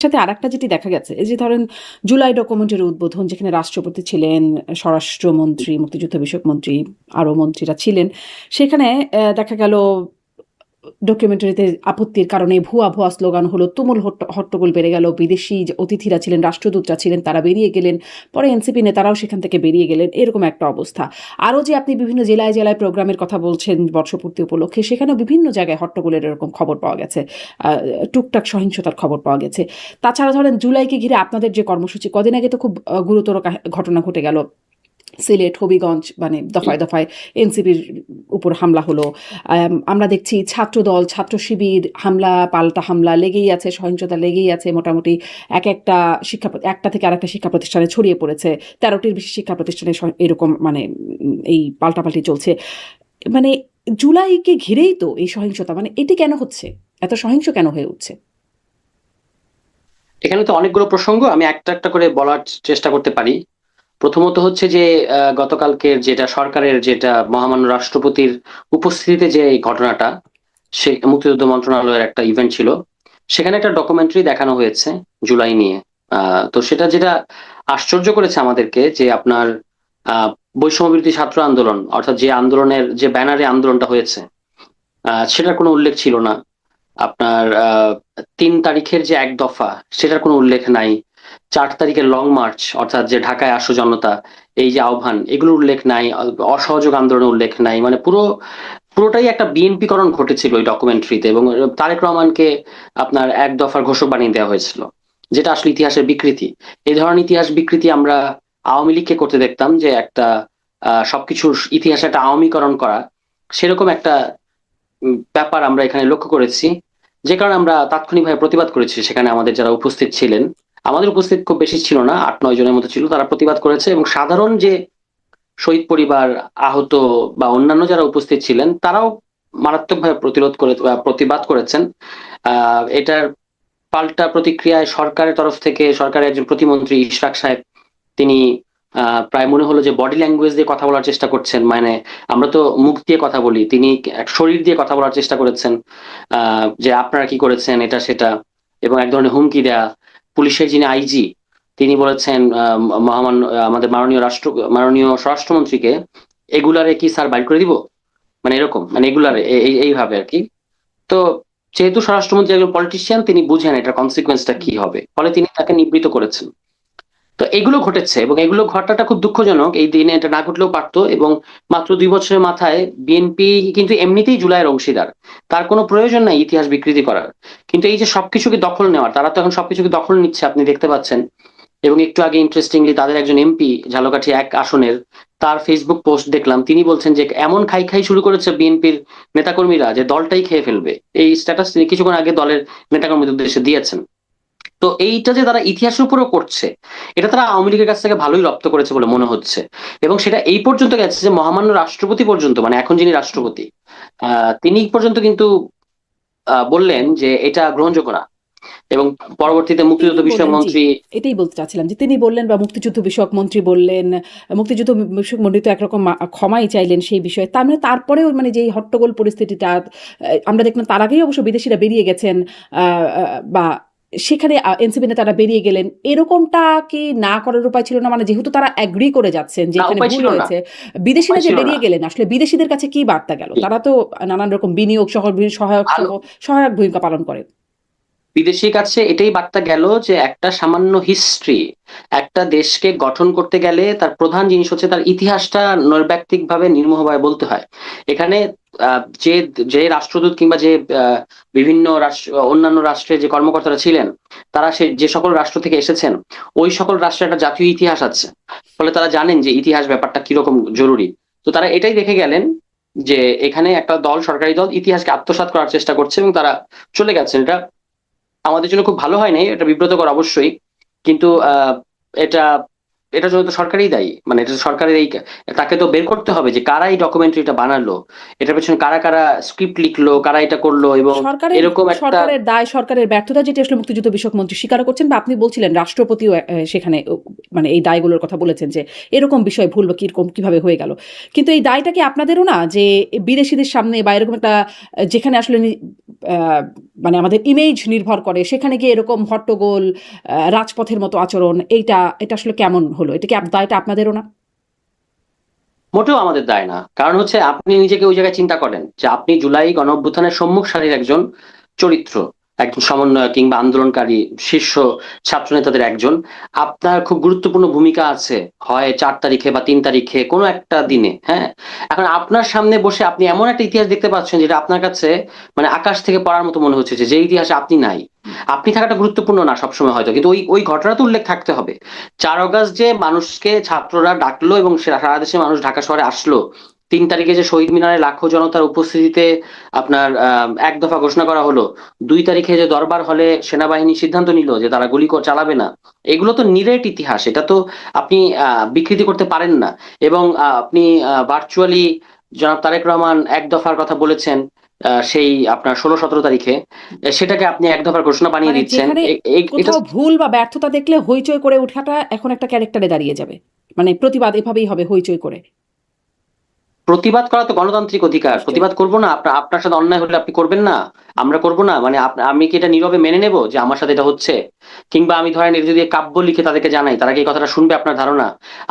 সাথে আরেকটা যেটি দেখা গেছে এই যে ধরেন জুলাই ডকুমেন্টের উদ্বোধন যেখানে রাষ্ট্রপতি ছিলেন, স্বরাষ্ট্রমন্ত্রী, মুক্তিযুদ্ধ বিষয়ক মন্ত্রী, আরও মন্ত্রীরা ছিলেন। সেখানে দেখা গেল ডকুমেন্টারিতে আপত্তির কারণে ভুয়া ভুয়া স্লোগান হলো, তুমুল হট্টগোল বেড়ে গেল। বিদেশি যে অতিথিরা ছিলেন, রাষ্ট্রদূতরা ছিলেন, তারা বেরিয়ে গেলেন। পরে এনসিপি নেতারাও সেখান থেকে বেরিয়ে গেলেন। এরকম একটা অবস্থা। আরও যে আপনি বিভিন্ন জেলায় জেলায় প্রোগ্রামের কথা বলছেন বর্ষপূর্তি উপলক্ষে, সেখানেও বিভিন্ন জায়গায় হট্টগোলের এরকম খবর পাওয়া গেছে, টুকটাক সহিংসতার খবর পাওয়া গেছে। তাছাড়া ধরেন জুলাইকে ঘিরে আপনাদের যে কর্মসূচি, কদিন আগে তো খুব গুরুতর ঘটনা ঘটে গেল। সিলেট, হবিগঞ্জ, মানে দফায় দফায় এনসিপির উপর হামলা হলো। আমরা দেখছি ছাত্রদল, ছাত্র শিবির, হামলা পাল্টা হামলা লেগেই আছে, সহিংসতা লেগেই আছে। মোটামুটি একটা থেকে আরেকটা শিক্ষা প্রতিষ্ঠানে ছড়িয়ে পড়েছে। 13টির বেশি শিক্ষা প্রতিষ্ঠানে এরকম মানে এই পাল্টাপাল্টি চলছে। মানে জুলাইকে ঘিরেই তো এই সহিংসতা, মানে এটি কেন হচ্ছে, এত সহিংস কেন হয়ে উঠছে? এখানে তো অনেকগুলো প্রসঙ্গ, আমি একটা একটা করে বলার চেষ্টা করতে পারি। প্রথমত হচ্ছে যে গতকালকের যেটা সরকারের যেটা মহামান্য রাষ্ট্রপতির উপস্থিতিতে যে এই ঘটনাটা, সে মুক্তিযুদ্ধ মন্ত্রণালয়ের একটা ইভেন্ট ছিল, সেখানে একটা ডকুমেন্টারি দেখানো হয়েছে জুলাই নিয়ে। তো সেটা যেটা আশ্চর্য করেছে আমাদেরকে যে আপনার আহ বৈষম্যবিরোধী ছাত্র আন্দোলন, অর্থাৎ যে আন্দোলনের যে ব্যানারে আন্দোলনটা হয়েছে, সেটার কোনো উল্লেখ ছিল না। আপনার 3 তারিখের যে এক দফা, সেটার কোনো উল্লেখ নাই। 4 তারিখের লং মার্চ, অর্থাৎ যে ঢাকায় আসো জনতা, এই যে আহ্বান, এগুলোর উল্লেখ নাই। অসহযোগ আন্দোলনের উল্লেখ নাই। মানে পুরোটাই একটা বিএনপিকরণ ঘটেছিল ওই ডকুমেন্টারিতে, এবং তারেক রহমানকে আপনার এক দফার ঘোষক বানিয়ে দেওয়া হয়েছিল, যেটা আসলে ইতিহাসের বিকৃতি। এই ধরনের ইতিহাস বিকৃতি আমরা আওয়ামী লীগকে করতে দেখতাম, যে একটা সবকিছুর ইতিহাসে একটা আওয়ামীকরণ করা, সেরকম একটা ব্যাপার আমরা এখানে লক্ষ্য করেছি। যে কারণে আমরা তাৎক্ষণিকভাবে প্রতিবাদ করেছি। সেখানে আমাদের যারা উপস্থিত ছিলেন, আমাদের উপস্থিত খুব বেশি ছিল না, 8-9 জনের মতো ছিল, তারা প্রতিবাদ করেছে। এবং সাধারণ যে শহীদ পরিবার, আহত বা অন্যান্য যারা উপস্থিত ছিলেন, তারাও মারাত্মকভাবে প্রতিবাদ করেছেন। এটার পাল্টা প্রতিক্রিয়ায় সরকারের তরফ থেকে সরকারের একজন প্রতিমন্ত্রী ইশরাক সাহেব, তিনি প্রায় মনে হলো যে বডি ল্যাঙ্গুয়েজ দিয়ে কথা বলার চেষ্টা করছেন। মানে আমরা তো মুখ দিয়ে কথা বলি, তিনি শরীর দিয়ে কথা বলার চেষ্টা করেছেন, যে আপনারা কি করেছেন এটা সেটা, এবং এক ধরনের হুমকি দেয়া। পুলিশের যিনি আইজি, তিনি বলেছেন মহামান্য আমাদের মাননীয় স্বরাষ্ট্রমন্ত্রীকে, এগুলারে কি স্যার বাইর করে দিব, মানে এরকম, মানে এগুলারে এইভাবে আর কি। তো যেহেতু স্বরাষ্ট্রমন্ত্রী একজন পলিটিশিয়ান, তিনি বুঝেন এটার কনসিকুয়েন্সটা কি হবে, ফলে তিনি তাকে নিবৃত করেছেন। তো এগুলো ঘটেছে, এবং এগুলো ঘটাটা খুব দুঃখজনক। এই দিনে এটা না ঘটলেও পারতো। এবং মাত্র 2 বছরের মাথায় বিএনপি কিন্তু এমনিতেই জুলাইয়ের অংশীদার, তার কোনো প্রয়োজন নাই ইতিহাস বিকৃতি করার। কিন্তু এই যে সবকিছুকে দখল নেওয়ার, তারা তো এখন সবকিছুকে দখল নিচ্ছে, আপনি দেখতে পাচ্ছেন। এবং একটু আগে ইন্টারেস্টিংলি তাদের একজন এমপি, ঝালকাঠি 1 আসনের, তার ফেসবুক পোস্ট দেখলাম, তিনি বলছেন যে এমন খাই খাই শুরু করেছে বিএনপির নেতাকর্মীরা যে দলটাই খেয়ে ফেলবে। এই স্ট্যাটাস তিনি কিছুক্ষণ আগে দলের নেতাকর্মীদের উদ্দেশ্যে দিয়েছেন। তো এইটা যে তারা ইতিহাসের উপরও করছে, এটা তারা আওয়ামী লীগের কাছ থেকে ভালোই রপ্ত করেছে বলে মনে হচ্ছে। এবং সেটা এই পর্যন্ত গেছে যে মহামান্য রাষ্ট্রপতি পর্যন্ত, মানে এখন যিনি রাষ্ট্রপতি, তিনি পর্যন্ত কিন্তু বললেন যে এটা গ্রহণযোগ্য না। এবং পরবর্তীতে তিনি মুক্তিযুদ্ধ বিষয়ক বললেন, জি, মন্ত্রী, এটাই বলতে চাচ্ছিলাম যে তিনি বললেন, বা মুক্তিযুদ্ধ বিষয়ক মন্ত্রী বললেন, মুক্তিযুদ্ধ বিষয়ক মন্ত্রী তো একরকম ক্ষমাই চাইলেন সেই বিষয়ে। তার মানে তারপরেও মানে যেই হট্টগোল পরিস্থিতিটা আমরা দেখলাম, তার আগেই অবশ্য বিদেশিরা বেরিয়ে গেছেন, বা সেখানে এনসিপি নেতারা বেরিয়ে গেলেন, এরকমটা কি না করার উপায় ছিল না? মানে যেহেতু তারা অ্যাগ্রি করে যাচ্ছেন যে না এখানে উপায় ভুল ছিল না, হয়েছে, বিদেশিরা উপায় যে ছিল না। বেরিয়ে গেলেন, আসলে বিদেশিদের কাছে কি বার্তা গেল? জি, তারা তো নানান রকম বিনিয়োগ সহ ভালো। সহায়ক ভূমিকা পালন করে। বিদেশির কাছে এটাই বার্তা গেল যে একটা সামান্য হিস্ট্রি, একটা দেশকে গঠন করতে গেলে তার প্রধান জিনিস হচ্ছে তার ইতিহাসটা নৈর্ব্যক্তিক ভাবে নির্মোহভাবে বলতে হয়। এখানে যে যে রাষ্ট্রদূত কিংবা যে বিভিন্ন রাষ্ট্র, অন্যান্য রাষ্ট্রের যে কর্মকর্তারা ছিলেন, তারা যে সকল রাষ্ট্র থেকে এসেছেন, ওই সকল রাষ্ট্রের একটা জাতীয় ইতিহাস আছে। ফলে তারা জানেন যে ইতিহাস ব্যাপারটা কিরকম জরুরি। তো তারা এটাই দেখে গেলেন যে এখানে একটা দল, সরকারি দল, ইতিহাসকে আত্মসাৎ করার চেষ্টা করছে, এবং তারা চলে গেছেন। এটা আমাদের জন্য খুব ভালো হয় নাই, এটা বিব্রতকর অবশ্যই। কিন্তু এটা এটার জন্য তো সরকারই দায়ী। মানে এটা সরকারের এই, তাকে তো বের করতে হবে যে কারা এই ডকুমেন্টারিটা বানালো, এটার পেছনে কারা কারা স্ক্রিপ্ট লিখলো, কারা এটা করলো। এবং সরকারের এরকম একটা, সরকারের দায়, সরকারের ব্যর্থতা, যেটি আসলে মুক্তিযুদ্ধ বিষয়ক মন্ত্রী স্বীকার করছেন, বা আপনি বলছিলেন রাষ্ট্রপতিও সেখানে মানে এই দায়গুলোর কথা বলেছেন যে এরকম বিষয় ভুল বা কিরকম কিভাবে হয়ে গেল। কিন্তু এই দায়টা কি আপনাদেরও না, যে বিদেশিদের সামনে বা এরকম একটা যেখানে আসলে আহ, মানে আমাদের ইমেজ নির্ভর করে, সেখানে গিয়ে এরকম হট্টগোল, রাজপথের মতো আচরণ, এটা আসলে কেমন হলো? এটা কি দায়টা আপনাদেরও না? মোটেও আমাদের দায় না। কারণ হচ্ছে আপনি নিজেকে ওই জায়গায় চিন্তা করেন যে আপনি জুলাই গণ অভ্যুত্থানের সম্মুখ সারির একজন চরিত্র, একজন সমন্বয়ক কিংবা আন্দোলনকারী শীর্ষ ছাত্র নেতাদের একজন। আপনার খুব গুরুত্বপূর্ণ ভূমিকা আছে, হয় 4 তারিখে বা 3 তারিখে কোনো একটা দিনে। হ্যাঁ, এখন আপনার সামনে বসে আপনি এমন একটা ইতিহাস দেখতে পাচ্ছেন যেটা আপনার কাছে মানে আকাশ থেকে পড়ার মতো মনে হচ্ছে, যে ইতিহাসে আপনি নাই। আপনি থাকাটা গুরুত্বপূর্ণ না সবসময় হয়তো, কিন্তু ওই ওই ঘটনা তো উল্লেখ থাকতে হবে। 4 আগস্ট যে মানুষকে ছাত্ররা ডাকলো এবং সারা দেশে মানুষ ঢাকা শহরে আসলো, 3 তারিখে যে শহীদ মিনারে লাখো জনতার উপস্থিতিতে আপনার এক দফা ঘোষণা করা হলো, 2 তারিখে যে দরবার হলে সেনাবাহিনী সিদ্ধান্ত নিল যে তারা গুলি চালাবে না, এগুলো তো নিরেট ইতিহাস। এটা তো আপনি বিকৃতি করতে পারেন না। এবং আপনি ভার্চুয়ালি জনাব তারেক রহমান এক দফার কথা বলেছেন, সেই আপনার 16-17 তারিখে, সেটাকে আপনি এক দফার ঘোষণা বানিয়ে মানে দিচ্ছেন। যেখানে এটা কোথাও ভুল বা ব্যর্থতা দেখলে হইচই করে ওঠাটা এখন একটা ক্যারেক্টারে দাঁড়িয়ে যাবে, মানে প্রতিবাদ এভাবেই হবে, হইচই করে। প্রতিবাদ করা তো গণতান্ত্রিক অধিকার, নিশ্চয়ই। প্রতিবাদ করব না? আপনার সাথে অন্যায় হলে আপনি করবেন না, আমরা করব না? মানে আমি কি এটা নীরবে মেনে নেব যে আমার সাথে এটা হচ্ছে? কিংবা আমি ধরেন এটা যদি কাব্য লিখে তাদেরকে জানাই, তারা কি এই কথাটা শুনবে? আপনার ধারণা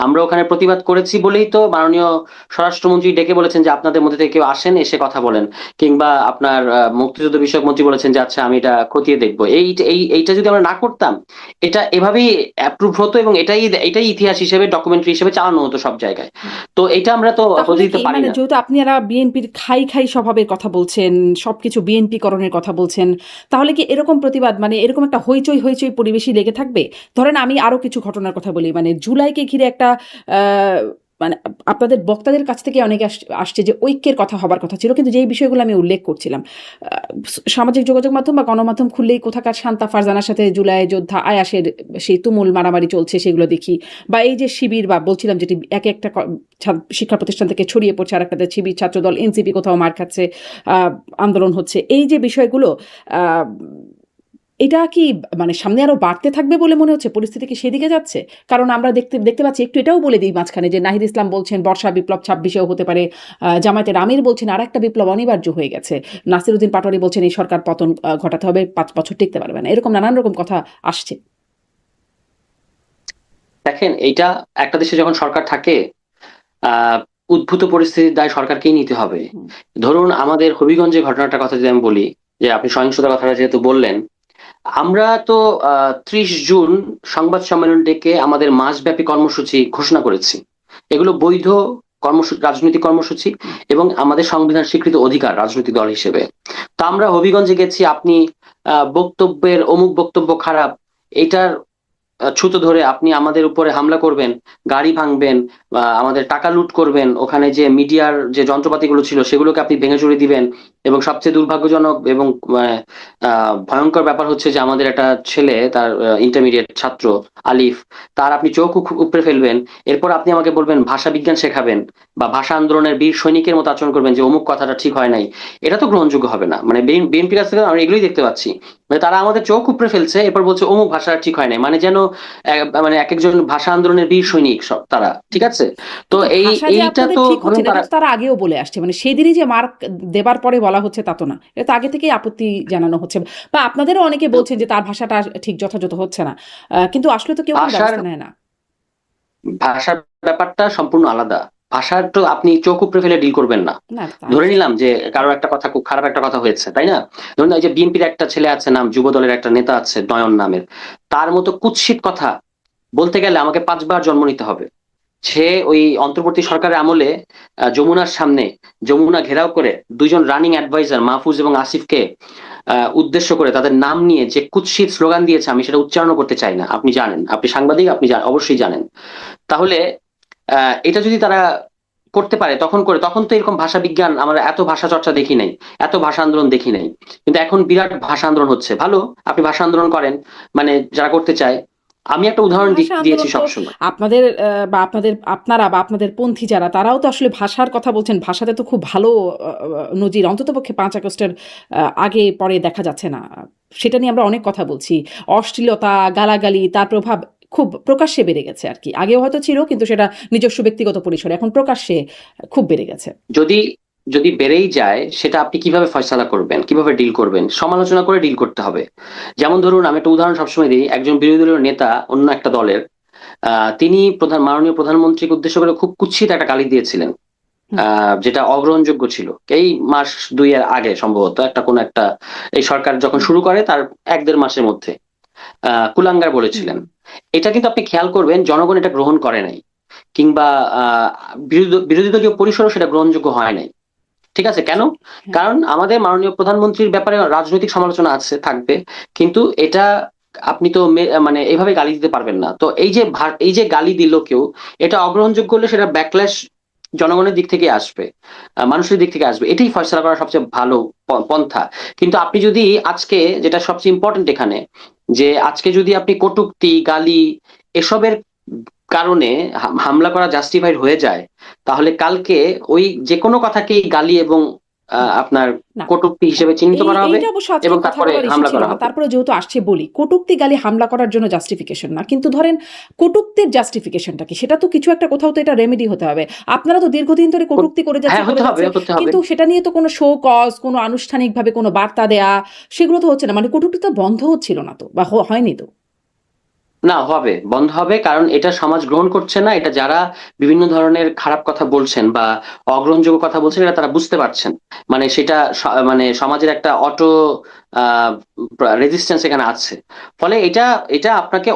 আমরা ওখানে প্রতিবাদ করেছি বলেই তো মাননীয় স্বরাষ্ট্রমন্ত্রী ডেকে বলেছেন যে আপনাদের মধ্যে থেকে কেউ আসেন, এসে কথা বলেন। কিংবা আপনার মুক্তিযুদ্ধ বিষয়ক মন্ত্রী বলেছেন যে আচ্ছা আমি এটা খতিয়ে দেখবো। এইটা যদি আমরা না করতাম, এটা এভাবেই অ্যাপ্রুভ হতো এবং এটাই ইতিহাস হিসেবে, ডকুমেন্টারি হিসেবে চালানো হতো সব জায়গায়। তো এটা আমরা তো তাহলে হতে কি দিতে পারি মানে না। যেহেতু আপনারা বিএনপির খাই খাই স্বভাবের কথা বলছেন, সবকিছু বিএনপি করণের কথা বলছেন, তাহলে কি এরকম প্রতিবাদ মানে এরকম একটা হইচই হইচই পরিবেশই লেগে থাকবে? ধরেন আমি আরো কিছু ঘটনার কথা বলি, মানে জুলাইকে ঘিরে একটা আহ, মানে আপনাদের বক্তাদের কাছ থেকে অনেকে আসছে যে ঐক্যের কথা হবার কথা ছিল, কিন্তু যেই বিষয়গুলো আমি উল্লেখ করছিলাম, সামাজিক যোগাযোগ মাধ্যম বা গণমাধ্যম খুললেই কোথাকার শান্তা ফারজানার সাথে জুলাই যোদ্ধা আয়াসের সেই তুমুল মারামারি চলছে সেগুলো দেখি, বা এই যে শিবির বা বলছিলাম যেটি এক একটা শিক্ষা প্রতিষ্ঠান থেকে ছড়িয়ে পড়ছে, আর একটা শিবির ছাত্রদল এনসিপি কোথাও মার খাচ্ছে, আন্দোলন হচ্ছে, এই যে বিষয়গুলো, আহ, এটা কি মানে সামনে আরো বাড়তে থাকবে বলে মনে হচ্ছে? পরিস্থিতি কি সেদিকে যাচ্ছে? কারণ আমরা দেখতে দেখতে পাচ্ছি, একটু এটাও বলে দিই মাঝখানে, যে নাহিদ ইসলাম বলছেন বর্ষা বিপ্লব 26-এও হতে পারে, জামায়াতের আমির বলছেন আর একটা বিপ্লব অনিবার্য হয়ে গেছে, নাসিরুদ্দিন পাটোয়ারি বলছেন এই সরকার পতন ঘটাতে হবে, 5 বছর টিকতে পারবে না, এরকম নানান রকম কথা আসছে। দেখেন, এইটা একটা দেশে যখন সরকার থাকে, আহ উদ্ভূত পরিস্থিতির দায় সরকারকেই নিতে হবে। হুম। ধরুন আমাদের হবিগঞ্জের ঘটনাটার কথা যদি আমি বলি, যে আপনি সহিংসতার কথাটা যেহেতু বললেন, আমরা তো 30 জুন সংবাদ সম্মেলন ডেকে আমাদের মাসব্যাপী কর্মসূচি ঘোষণা করেছি। এগুলো বৈধ কর্মসূচি, রাজনৈতিক কর্মসূচি এবং আমাদের সংবিধান স্বীকৃত অধিকার রাজনৈতিক দল হিসেবে। তো আমরা হবিগঞ্জে গেছি। আপনি বক্তব্যের অমুক বক্তব্য খারাপ, এটার ছুতো ধরে আপনি আমাদের উপরে হামলা করবেন, গাড়ি ভাঙবেন, বা আমাদের টাকা লুট করবেন, ওখানে যে মিডিয়ার যে যন্ত্রপাতিগুলো ছিল সেগুলোকে আপনি ভেঙে চুরে দিবেন। এবং সবচেয়ে দুর্ভাগ্যজনক এবং ভয়ঙ্কর ব্যাপার হচ্ছে যে আমাদের একটা ছেলে, তার ইন্টারমিডিয়েট ছাত্র আলিফ, তার আপনি চোখ উপড়ে ফেলবেন। এরপর আপনি আমাকে বলবেন ভাষা বিজ্ঞান শেখাবেন বা ভাষা আন্দোলনের বীর সৈনিকের মতো আচরণ করবেন যে অমুক কথাটা ঠিক হয় নাই। এটা তো গ্রহণযোগ্য হবে না। মানে বিএনপির কাছ থেকে আমরা এগুলোই দেখতে পাচ্ছি, মানে তারা আমাদের চোখ উপড়ে ফেলছে, এরপর বলছে অমুক ভাষা ঠিক হয় নাই, মানে যেন মানে এক একজন ভাষা আন্দোলনের বীর সৈনিক সব তারা। ঠিক আছে? তো কিন্তু ভাষা যে এইটা আপনাদের তো ঠিক হচ্ছে ধরুন না, এটা তারা তো তারা আগেও বলে আসছে, মানে সেদিনই যে মার্ক দেবার পরে বলা হচ্ছে তা তো না, এটা তো আগে থেকেই আপত্তি জানানো হচ্ছে, বা আপনাদেরও অনেকে বলছেন যে তার ভাষাটা ঠিক যথাযথ হচ্ছে না, কিন্তু আসলে তো কেউ কোনো ভাষার ব্যবস্থা নেয় না। ভাষার ব্যাপারটা সম্পূর্ণ আলাদা। ভাষার তো আপনি চোখ উপড়ে ফেলে ডিল করবেন না। না তা ধরে নিশ্চয়ই। নিলাম যে কারো একটা কথা, খুব খারাপ একটা কথা হয়েছে, তাই না? ধরুন এই যে বিএনপির একটা ছেলে আছে, নাম যুব দলের একটা নেতা আছে নয়ন নামের, তার মতো কুৎসিত কথা বলতে গেলে আমাকে 5 বার জন্ম নিতে হবে। সে ওই অন্তর্বর্তী সরকারের আমলে যমুনার সামনে, যমুনা ঘেরাও করে 2জন রানিং অ্যাডভাইজার মাহফুজ এবং আসিফকে উদ্দেশ্য করে তাদের নাম নিয়ে যে কুৎসিত স্লোগান দিয়েছে, আমি সেটা উচ্চারণ করতে চাই না। আপনি জানেন, আপনি সাংবাদিক, আপনি অবশ্যই জানেন। তাহলে এটা যদি তারা করতে পারে তখন তো এরকম ভাষা বিজ্ঞান, আমরা এত ভাষা চর্চা দেখি নাই, এত ভাষা আন্দোলন দেখি নাই। কিন্তু এখন বিরাট ভাষা আন্দোলন হচ্ছে। ভালো, আপনি ভাষা আন্দোলন করেন, মানে যারা করতে চায়। আমি একটা উদাহরণ ভাষা দিয়েছি আন্দোলন তো সবসময়। আপনাদের বা আপনারা বা আপনাদের পন্থী যারা, তারাও তো আসলে ভাষার কথা বলছেন, ভাষাতে তো খুব ভালো নজির অন্ততপক্ষে 5 আগস্টের আগে পরে দেখা যাচ্ছে না, সেটা নিয়ে আমরা অনেক কথা বলছি, অশ্লীলতা, গালাগালি, তার প্রভাব খুব প্রকাশ্যে বেড়ে গেছে আর কি, আগেও হয়তো ছিল কিন্তু সেটা নিজস্ব ব্যক্তিগত পরিসরে, এখন প্রকাশ্যে খুব বেড়ে গেছে। যদি যদি বেড়েই যায় সেটা আপনি কিভাবে ফয়সালা করবেন, কিভাবে ডিল করবেন? সমালোচনা করে ডিল করতে হবে। যেমন ধরুন, আমি একটা উদাহরণ সবসময় দিই, একজন বিরোধী দলীয় নেতা অন্য একটা দলের তিনি মাননীয় প্রধানমন্ত্রীকে উদ্দেশ্য করে খুব কুৎসিত একটা গালি দিয়েছিলেন, হুম, যেটা অগ্রহণযোগ্য ছিল। এই মাস দুইয়ের আগে সম্ভবত একটা কোন একটা, এই সরকার যখন হুম, শুরু করে তার 1-1.5 মাসের মধ্যে কুলাঙ্গার হুম, বলেছিলেন। এটা কিন্তু আপনি খেয়াল করবেন জনগণ এটা গ্রহণ করে নাই, কিংবা বিরোধী দলীয় পরিসরও সেটা গ্রহণযোগ্য হয় নাই। ঠিক আছে, কেন? হ্যাঁ। কারণ আমাদের মাননীয় প্রধানমন্ত্রীর ব্যাপারে রাজনৈতিক সমালোচনা আছে, থাকবে, কিন্তু এটা আপনি তো মানে এইভাবে গালি দিতে পারবেন না। তো এই যে গালি দিল কেউ, এটা অগ্রহণযোগ্য হলে সেটা ব্যাকল্যাশ জনগণের দিক থেকে আসবে, মানুষের দিক থেকে আসবে। এটাই ফয়সালা করার সবচেয়ে ভালো পন্থা। কিন্তু আপনি যদি আজকে, যেটা সবচেয়ে ইম্পর্টেন্ট এখানে, যে আজকে যদি আপনি কটূক্তি, গালি এসবের কারণে হামলা করা জাস্টিফাইড হয়ে যায়, তাহলে কালকে ওই যে কোনো কথাকেই গালি এবং আপনার না, কটূক্তি হিসেবে চিহ্নিত করা হবে, এইটা অবশ্য আজকে এবং কথা তারপরে বলার ইস্যু হামলা ছিল করা না। হবে। তারপরে যেহেতু আসছে বলি, কটূক্তি গালি হামলা করার জন্য জাস্টিফিকেশন না। কিন্তু ধরেন কটূক্তির জাস্টিফিকেশনটা কি? সেটা তো কিছু একটা কোথাও তো এটা রেমেডি হতে হবে। আপনারা তো দীর্ঘদিন ধরে কটূক্তি করে হ্যাঁ, যাচ্ছেন, হতে করে হবে, যাচ্ছেন। হতে হবে। কিন্তু সেটা নিয়ে তো কোনো শো কজ, কোনো আনুষ্ঠানিকভাবে কোনো বার্তা দেয়া, সেগুলো তো হচ্ছে না। মানে কটূক্তি তো বন্ধ হচ্ছিল না তো, বা হয়নি তো। না, হবে, বন্ধ হবে, কারণ এটা সমাজ গ্রহণ করছে না। এটা যারা বিভিন্ন ধরনের খারাপ কথা বলছেন বা অগ্রহণযোগ্য কথা বলছেন, এটা তারা বুঝতে পারছেন। মানে সেটা মানে সমাজের একটা অটো রেজিস্ট্যান্স এখানে আছে। ফলে এটা এটা আপনাকে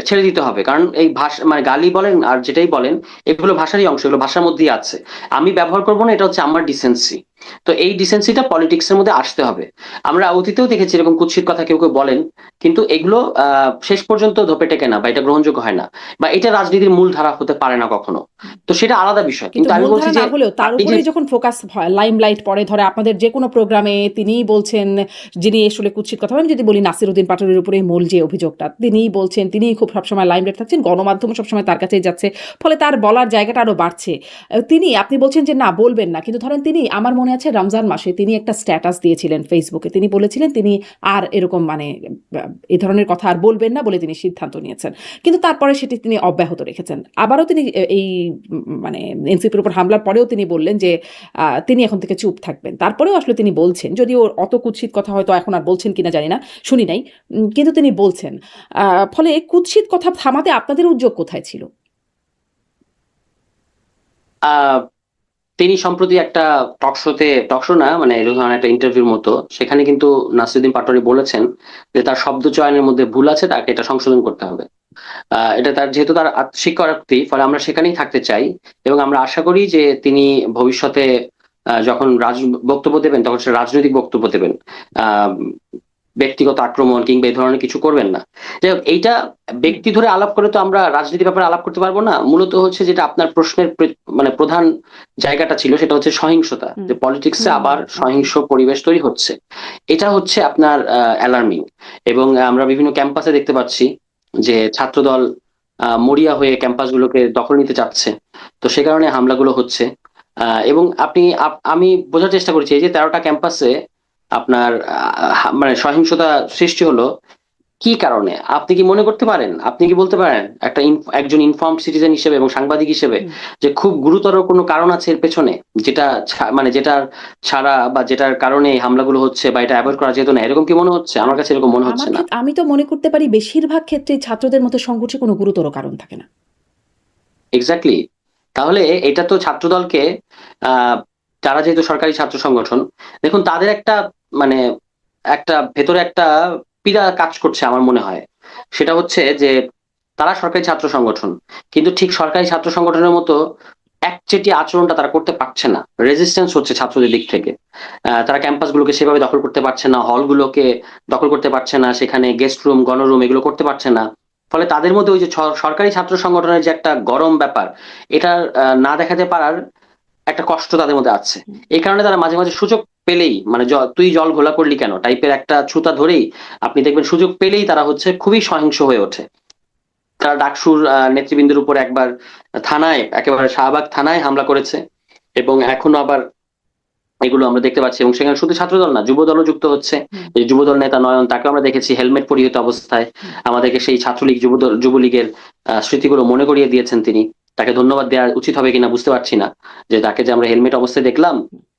ছেড়ে দিতে হবে, কারণ এই ভাষা মানে গালি বলেন আর যেটাই বলেন, এগুলো ভাষারই অংশ, এগুলো ভাষার মধ্যেই আছে। আমি ব্যবহার করবো না, এটা হচ্ছে আমার ডিসেন্সি। তো এই ডিসেন্সিটা পলিটিক্স এর মধ্যে আসতে হবে। আমরা অতীতেও দেখেছি এরকম কুৎসিত কথা কেউ কেউ বলেন, কিন্তু এগুলো শেষ পর্যন্ত ধোপে টেকে না, বা এটা গ্রহণযোগ্য হয় না, বা এটা রাজনীতির মূল ধারা হতে পারে না কখনো। তো সেটা আলাদা বিষয়, কিন্তু কিন্তু আমি বলছি মূলধারা যে না হলেও তার আপনি যে উপরেই যখন ফোকাস হয়, লাইমলাইট পড়ে, ধরে আপনাদের যে কোনো প্রোগ্রামে তিনিই বলছেন, যিনি আসলে কুৎসিত কথা, আমি যদি বলি নাসিরউদ্দিন পাটোয়ারির উপরে মূল যে অভিযোগটা, তিনিই বলছেন, তিনিই খুব সবসময় লাইমলাইট থাকছেন, গণমাধ্যম সবসময় তার কাছেই যাচ্ছে, ফলে তার বলার জায়গাটা আরো বাড়ছে। তিনি, আপনি বলছেন যে না বলবেন না, কিন্তু ধরেন তিনি, আমার মনে আছে রমজান মাসে তিনি একটা স্ট্যাটাস দিয়েছিলেন ফেসবুকে, তিনি বলেছিলেন তিনি আর এরকম মানে এই ধরনের কথা আর বলবেন না বলে তিনি সিদ্ধান্ত নিয়েছেন। কিন্তু তারপরে সেটি তিনি অব্যাহত রেখেছেন। আবারও তিনি এই মানে এনসিপির উপর হামলার পরেও তিনি বললেন যে তিনি এখন থেকে চুপ থাকবেন। তারপরেও আসলে তিনি বলছেন, যদিও অত কুৎসিত কথা হয়তো এখন আর বলছেন কিনা জানি না, শুনি নাই। কিন্তু তিনি বলছেন। ফলে কুৎসিত কথা থামাতে আপনাদের উদ্যোগ কোথায় ছিল? আহ তিনি সম্প্রতি একটা টকশো না, মানে এরকম ধরনের একটা ইন্টারভিউর মতো, সেখানে কিন্তু নাসিরুদ্দিন পাটোয়ারি বলেছেন যে তার শব্দ চয়নের মধ্যে ভুল আছে, তাকে এটা সংশোধন করতে হবে। এটা তার, যেহেতু তার স্বীকারোক্তি, ফলে আমরা সেখানেই থাকতে চাই। এবং আমরা আশা করি যে তিনি ভবিষ্যতে যখন বক্তব্য দেবেন, তখন সে রাজনৈতিক বক্তব্য দেবেন, আহ ব্যক্তিগত আক্রমণ কিংবা এই ধরনের কিছু করবেন না। যাই হোক, এইটা হুম, ব্যক্তি ধরে আলাপ করে তো আমরা রাজনীতির ব্যাপারে আলাপ করতে পারবো না। মূলত হচ্ছে যেটা আপনার প্রশ্নের মানে প্রধান জায়গাটা ছিল, সেটা হচ্ছে সহিংসতা, হুম, যে পলিটিক্সে হুম, আবার একদম। সহিংস পরিবেশ তৈরি হচ্ছে। এটা হচ্ছে আপনার অ্যালার্মিং। এবং আমরা বিভিন্ন ক্যাম্পাসে দেখতে পাচ্ছি যে ছাত্রদল মরিয়া হয়ে ক্যাম্পাসগুলোকে দখল নিতে চাচ্ছে। তো সে কারণে হামলাগুলো হচ্ছে। এবং আমি বোঝার চেষ্টা করছি, এই যে 13টা ক্যাম্পাসে আপনার মানে সহিংসতা সৃষ্টি হলো কি কারণে? আপনি কি মনে করতে পারেন, আপনি কি বলতে পারেন একটা একজন ইনফর্মড সিটিজেন হিসেবে এবং সাংবাদিক হিসেবে, হুম। যে খুব গুরুতর কোনো কারণ আছে এর পেছনে, যেটা মানে যেটার ছাড়া বা যেটার কারণে এই হামলাগুলো হচ্ছে, বা এটা অ্যাভয়েড করা যেত না, এরকম কি মনে হচ্ছে? আমার কাছে এরকম মনে হচ্ছে আমার না। ক্ষেত্রে আমি তো মনে করতে পারি বেশিরভাগ ক্ষেত্রেই ছাত্রদের মতো সংঘর্ষে কোনো গুরুতর কারণ থাকে না। এক্স্যাক্টলি। তাহলে এটা তো ছাত্রদলকে, আহ তারা যেহেতু সরকারি ছাত্র সংগঠন, দেখুন তাদের একটা মানে একটা ভেতরে একটা পীড়া কাজ করছে আমার মনে হয়। সেটা হচ্ছে যে তারা সরকারি ছাত্র সংগঠন, কিন্তু ঠিক সরকারি ছাত্র সংগঠনের মতো একচেটিয়া আচরণটা তারা করতে পারছে না। রেজিস্ট্যান্স হচ্ছে ছাত্রদের দিক থেকে। তারা ক্যাম্পাস গুলোকে সেভাবে দখল করতে পারছে না, হলগুলোকে দখল করতে পারছে না, সেখানে গেস্ট রুম, গণরুম এগুলো করতে পারছে না। ফলে তাদের মধ্যে ওই যে সরকারি ছাত্র সংগঠনের যে একটা গরম ব্যাপার, এটা না দেখাতে পারার একটা কষ্ট তাদের মধ্যে আছে। এই কারণে তারা মাঝে মাঝে সুযোগ পেলেই, মানে তুই জল ঘোলা করলি কেন টাইপের একটা ছুতা ধরেই, আপনি দেখবেন সুযোগ পেলেই তারা হচ্ছে খুবই সহিংস হয়ে ওঠে। তারা ডাকসুর নেতৃবৃন্দের উপর একবার থানায়, একেবারে শাহবাগ থানায় হামলা করেছে, এবং এখনো আবার এগুলো আমরা দেখতে পাচ্ছি। এবং সেখানে শুধু ছাত্রদল না, যুবদলও যুক্ত হচ্ছে। হুম, এই যুবদল নেতা নয়ন, তাকে আমরা দেখেছি হেলমেট পরিহিত অবস্থায় হুম, আমাদেরকে সেই ছাত্রলীগ যুবলীগের স্মৃতিগুলো মনে করিয়ে দিয়েছেন তিনি। তাকে ধন্যবাদ দেওয়া উচিত হবে কিনা বুঝতে পারছি না, যে তাকে যে আমরা হেলমেট অবস্থায় দেখলাম,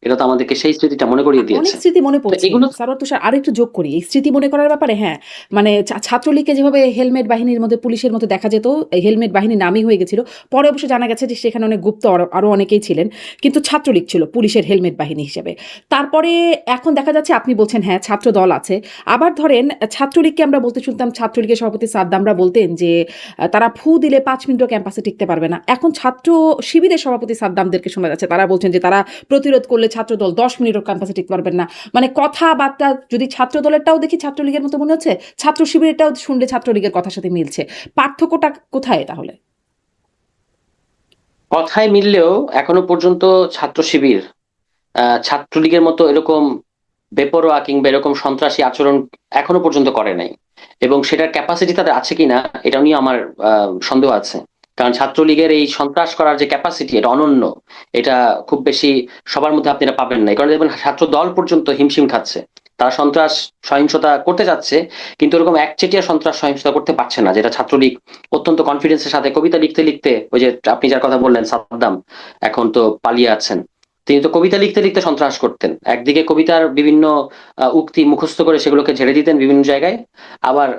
এটা তো আমাদেরকে সেই স্মৃতিটা মনে করিয়ে অনেক দিয়েছে। স্মৃতি মনে তো পড়ছে। এগুলো সারোয়ার তুষার আরেকটু যোগ করি। এই স্মৃতি মনে করার ব্যাপারে হ্যাঁ, মানে ছাত্রলীগকে যেভাবে হেলমেট বাহিনীর মধ্যে পুলিশের মতো দেখা যেত, এই হেলমেট বাহিনী নামই হয়ে গেছিল। পরে অবশ্য জানা গেছে যে সেখানে অনেক গুপ্ত আরো অনেকেই ছিলেন। কিন্তু ছাত্রলীগ ছিল পুলিশের হেলমেট বাহিনী হিসেবে। তারপরে এখন দেখা যাচ্ছে আপনি বলছেন হ্যাঁ, ছাত্র দল আছে। আবার ধরেন ছাত্রলীগকে আমরা বলতে শুনতাম, ছাত্রলীগের সভাপতি সাদ্দামরা বলতেন যে তারা ফু দিলে ৫ মিনিটও ক্যাম্পাসে টিকতে পারবে না। এখন ছাত্র শিবিরের সভাপতি সাদ্দামদেরকে শোনা যাচ্ছে। তারা বলছেন যে তারা প্রতিরোধ করলে ছাত্রদল ১০ মিনিটও ক্যাম্পাসে টিকতে পারবেন না। মানে কথাবার্তা যদি ছাত্র দলেরটাও দেখি ছাত্রলীগের মতো মনে হচ্ছে, ছাত্র শিবিরেরটাও শুনলে ছাত্রলীগের কথার সাথে মিলছে। পার্থক্যটা কোথায় তাহলে? কথায় মিললেও এখনো পর্যন্ত ছাত্র শিবির ছাত্রলীগের মতো এরকম বেপরোয়া কিংবা এরকম সন্ত্রাসী আচরণ এখনো পর্যন্ত করে নাই, এবং সেটার ক্যাপাসিটি তাদের আছে কিনা এটা নিয়ে আমার সন্দেহ আছে। কারণ ছাত্রলীগের এই সন্ত্রাস করার যে ক্যাপাসিটি এটা অনন্য, এটা খুব বেশি সবার মধ্যে আপনি এটা পাবেন না। এই কারণে দেখবেন ছাত্র দল পর্যন্ত হিমশিম খাচ্ছে, তারা সন্ত্রাস সহিংসতা করতে যাচ্ছে, কিন্তু এরকম একচেটিয়া সন্ত্রাস সহিংসতা করতে পারছে না, যেটা ছাত্রলীগ অত্যন্ত কনফিডেন্সের সাথে কবিতা লিখতে লিখতে, ওই যে আপনি যার কথা বললেন সাদ্দাম, এখন তো পালিয়ে আছেন, তিনি তো কবিতা লিখতে লিখতে সন্ত্রাস করতেন। একদিকে কবিতার বিভিন্ন উক্তি মুখস্থ করে সেগুলোকে ঝেড়ে দিতেন বিভিন্ন জায়গায়, আবার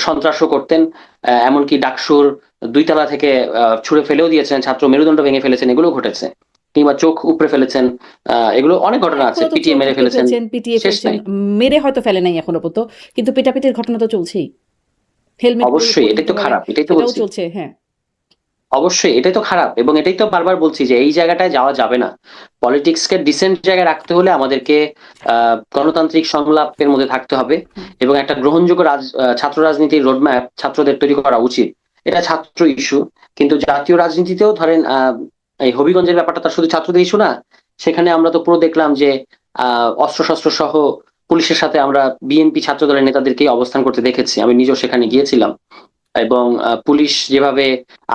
সন্ত্রাসও করতেন। এমনকি ডাকসুর ২ তলা থেকে ছুঁড়ে ফেলেও দিয়েছেন, ছাত্র মেরুদণ্ড ভেঙে ফেলেছেন, এগুলো ঘটেছে। কিংবা চোখ উপড়ে ফেলেছেন, এগুলো অনেক ঘটনা আছে, এখনো তো পিটিয়ে চোখ মেরে উপড়ে ফেলেছেন, ফেলছেন, পিটিয়ে শেষ ফেলছেন। নাই। মেরে হয়তো ফেলে নাই এখনো পর্যন্ত। কিন্তু পিটাপিটির ঘটনা তো চলছেই। হেলমেট অবশ্যই এটাই তো পরিহিতভাবে খারাপ, এটাই তো সেটাও বলছি। চলছে, হ্যাঁ। অবশ্যই এটাই তো খারাপ, এবং এটাই তো বারবার বলছি যে এই জায়গাটায় যাওয়া যাবে না। পলিটিক্সকে ডিসেন্ট জায়গায় রাখতে হলে আমাদেরকে গণতান্ত্রিক সংলাপের মধ্যে থাকতে হবে, হুম। এবং একটা গ্রহণযোগ্য ছাত্র রাজনীতির রোডম্যাপ ছাত্রদের তৈরি করা উচিত। এটা ছাত্র ইস্যু, কিন্তু জাতীয় রাজনীতিতেও ধরেন এই হবিগঞ্জের ব্যাপারটা তার শুধু ছাত্রদের ইস্যু না। সেখানে আমরা তো পুরো দেখলাম যে অস্ত্রশস্ত্র সহ পুলিশের সাথে আমরা বিএনপি ছাত্র দলের নেতাদেরকেই অবস্থান করতে দেখেছি, আমি নিজেও সেখানে গিয়েছিলাম। এবং পুলিশ যেভাবে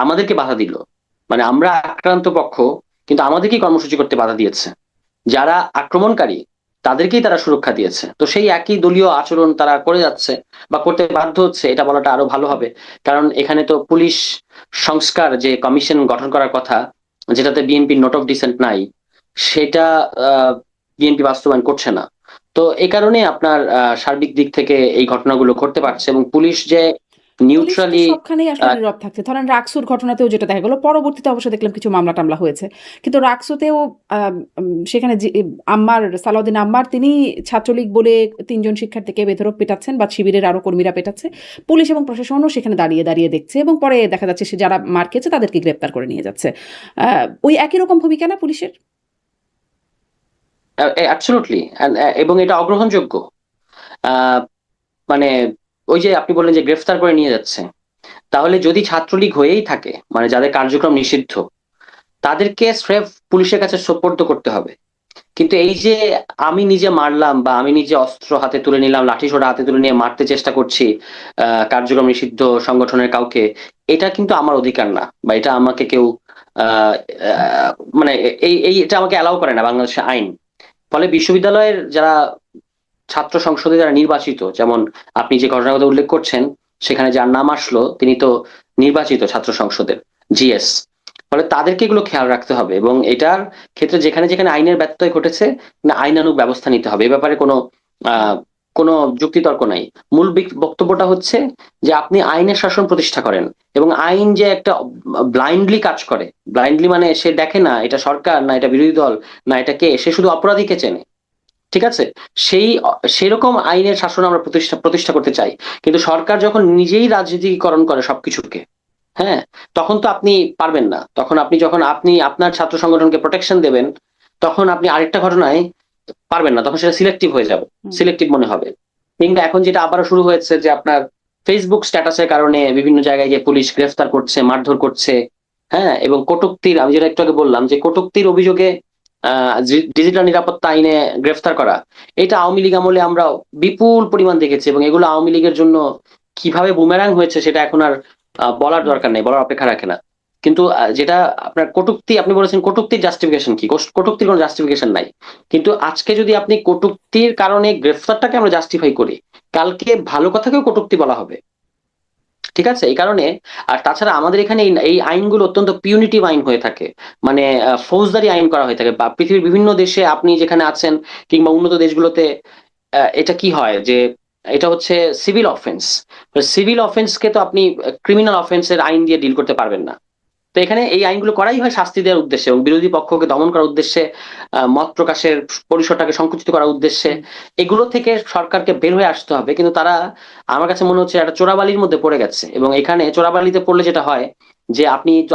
আমাদেরকে বাধা দিল, মানে আমরা আক্রান্ত পক্ষ, কিন্তু আমাদেরকেই কর্মসূচি করতে বাধা দিয়েছে। যারা আক্রমণকারী তাদেরকেই তারা সুরক্ষা দিয়েছে, তো সেই একই দলীয় আচরণ তারা করে যাচ্ছে বা করতে বাধ্য হচ্ছে, এটা বলাটা আরো ভালো হবে। কারণ এখানে তো পুলিশ সংস্কার যে কমিশন গঠন করার কথা, যেটাতে বিএনপির নোট অফ ডিসেন্ট নাই, সেটা বিএনপি বাস্তবায়ন করছে না। তো এই কারণে আপনার সার্বিক দিক থেকে এই ঘটনাগুলো ঘটতে পারছে, এবং পুলিশ যে পুলিশ তো নিউট্রালি সবখানেই আসলে নীরব থাকছে। ধরেন রাকসুর ঘটনাতেও যেটা দেখা গেল, পরবর্তীতে অবশ্য দেখলাম কিছু মামলা-টামলা হয়েছে। কিন্তু রাকসুতেও সেখানে আম্মার, সালাউদ্দিন আম্মার তিনি ছাত্রলীগ বলে ৩ জন শিক্ষার্থীকে বেধড়ক পেটাচ্ছেন বা শিবিরের আরো কর্মীরা পেটাচ্ছে। পুলিশ এবং প্রশাসনও সেখানে দাঁড়িয়ে, দাঁড়িয়ে দেখছে এবং পরে দেখা যাচ্ছে সে যারা মার খেয়েছে তাদেরকে গ্রেপ্তার করে নিয়ে যাচ্ছে। ওই একই রকম ভূমিকা না পুলিশের? অ্যাবসলিউটলি, এবং এটা অগ্রহণযোগ্য। আহ, মানে ওই যে আপনি বললেন যে গ্রেফতার করে নিয়ে যাচ্ছে, তাহলে যদি ছাত্রলীগ হয়েই থাকে, মানে যাদের কার্যক্রম নিষিদ্ধ, তাদেরকে স্রেফ পুলিশের কাছে সোপর্দ করতে হবে। কিন্তু এই যে আমি নিজে মারলাম বা আমি নিজে অস্ত্র হাতে তুলে নিলাম, লাঠিসোঁটা হাতে তুলে নিয়ে মারতে চেষ্টা করছি কার্যক্রম নিষিদ্ধ সংগঠনের কাউকে, এটা কিন্তু আমার অধিকার না, বা এটা আমাকে কেউ আহ আহ, মানে এই এই এটা আমাকে অ্যালাউ করে না বাংলাদেশের আইন। ফলে বিশ্ববিদ্যালয়ের যারা ছাত্র সংসদে যারা নির্বাচিত, যেমন আপনি যে ঘটনার কথা উল্লেখ করছেন, সেখানে যার নাম আসলো তিনি তো নির্বাচিত ছাত্র সংসদের জিএস। ফলে তাদেরকে এগুলো খেয়াল রাখতে হবে, এবং এটার ক্ষেত্রে যেখানে যেখানে আইনের ব্যত্যয় ঘটেছে আইনানুগ ব্যবস্থা নিতে হবে। এ ব্যাপারে আহ কোনো যুক্তিতর্ক নাই। মূল বক্তব্যটা হচ্ছে যে আপনি আইনের শাসন প্রতিষ্ঠা করেন, এবং আইন যে একটা ব্লাইন্ডলি কাজ করে, ব্লাইন্ডলি মানে সে দেখে না এটা সরকার না এটা বিরোধী দল না এটা কে, সে শুধু অপরাধীকে চেনে, ঠিক আছে? সেই সেরকম আইনের শাসন আমরা প্রতিষ্ঠা প্রতিষ্ঠা করতে চাই। কিন্তু সরকার যখন নিজেই রাজনীতিকরণ করে সবকিছুকে, হ্যাঁ, তখন তো আপনি পারবেন না। তখন আপনি যখন আপনি আপনার ছাত্র সংগঠনকে প্রোটেকশন দেবেন, তখন আপনি আরেকটা ঘটনায় পারবেন না, তখন সেটা সিলেক্টিভ হয়ে যাবে, হুম। সিলেক্টিভ মনে হবে। কিংবা এখন যেটা আবারও শুরু হয়েছে যে আপনার ফেসবুক স্ট্যাটাসের কারণে বিভিন্ন জায়গায় গিয়ে পুলিশ গ্রেফতার করছে, মারধর করছে, হ্যাঁ, এবং কটূক্তির, আমি যেটা একটু আগে বললাম যে কটূক্তির অভিযোগে ডিজিটাল নিরাপত্তা আইনে গ্রেফতার করা, এটা আওয়ামী লীগ আমলে আমরা বিপুল পরিমাণ দেখেছি, এবং এগুলো আওয়ামী লীগের জন্য কিভাবে বুমেরাং হয়েছে সেটা এখন আর বলার হুম। দরকার নেই, বলার অপেক্ষা রাখে না। কিন্তু যেটা আপনার কটূক্তি, আপনি বলেছেন কটূক্তির জাস্টিফিকেশন কি, কটূক্তির কোনো জাস্টিফিকেশন নাই। কিন্তু আজকে যদি আপনি কটূক্তির কারণে গ্রেফতারটাকে আমরা জাস্টিফাই করি, কালকে ভালো কথাকেও কটূক্তি বলা হবে। ঠিক আছে, এই কারণে। আর তাছাড়া আমাদের এখানে এই আইনগুলো অত্যন্ত পিউনিটিভ আইন হয়ে থাকে, মানে ফৌজদারি আইন করা হয়ে থাকে। বা পৃথিবীর বিভিন্ন দেশে আপনি যেখানে আছেন কিংবা উন্নত দেশগুলোতে এটা কি হয় যে এটা হচ্ছে সিভিল অফেন্স। সিভিল অফেন্সকে তো আপনি ক্রিমিনাল অফেন্সের আইন দিয়ে ডিল করতে পারবেন না। তো এখানে এই আইনগুলো করাই হয় শাস্তি দেওয়ার উদ্দেশ্যে এবং বিরোধী পক্ষকে দমন করার উদ্দেশ্যে, মত প্রকাশের পরিসরটাকে সংকুচিত করার উদ্দেশ্যে। হুম। এগুলো থেকে সরকারকে বের হয়ে আসতে হবে, কিন্তু তারা, আমার কাছে মনে হচ্ছে একটা চোরাবালির মধ্যে পড়ে গেছে। এবং এখানে চোরাবালিতে পড়লে যেটা হয় যে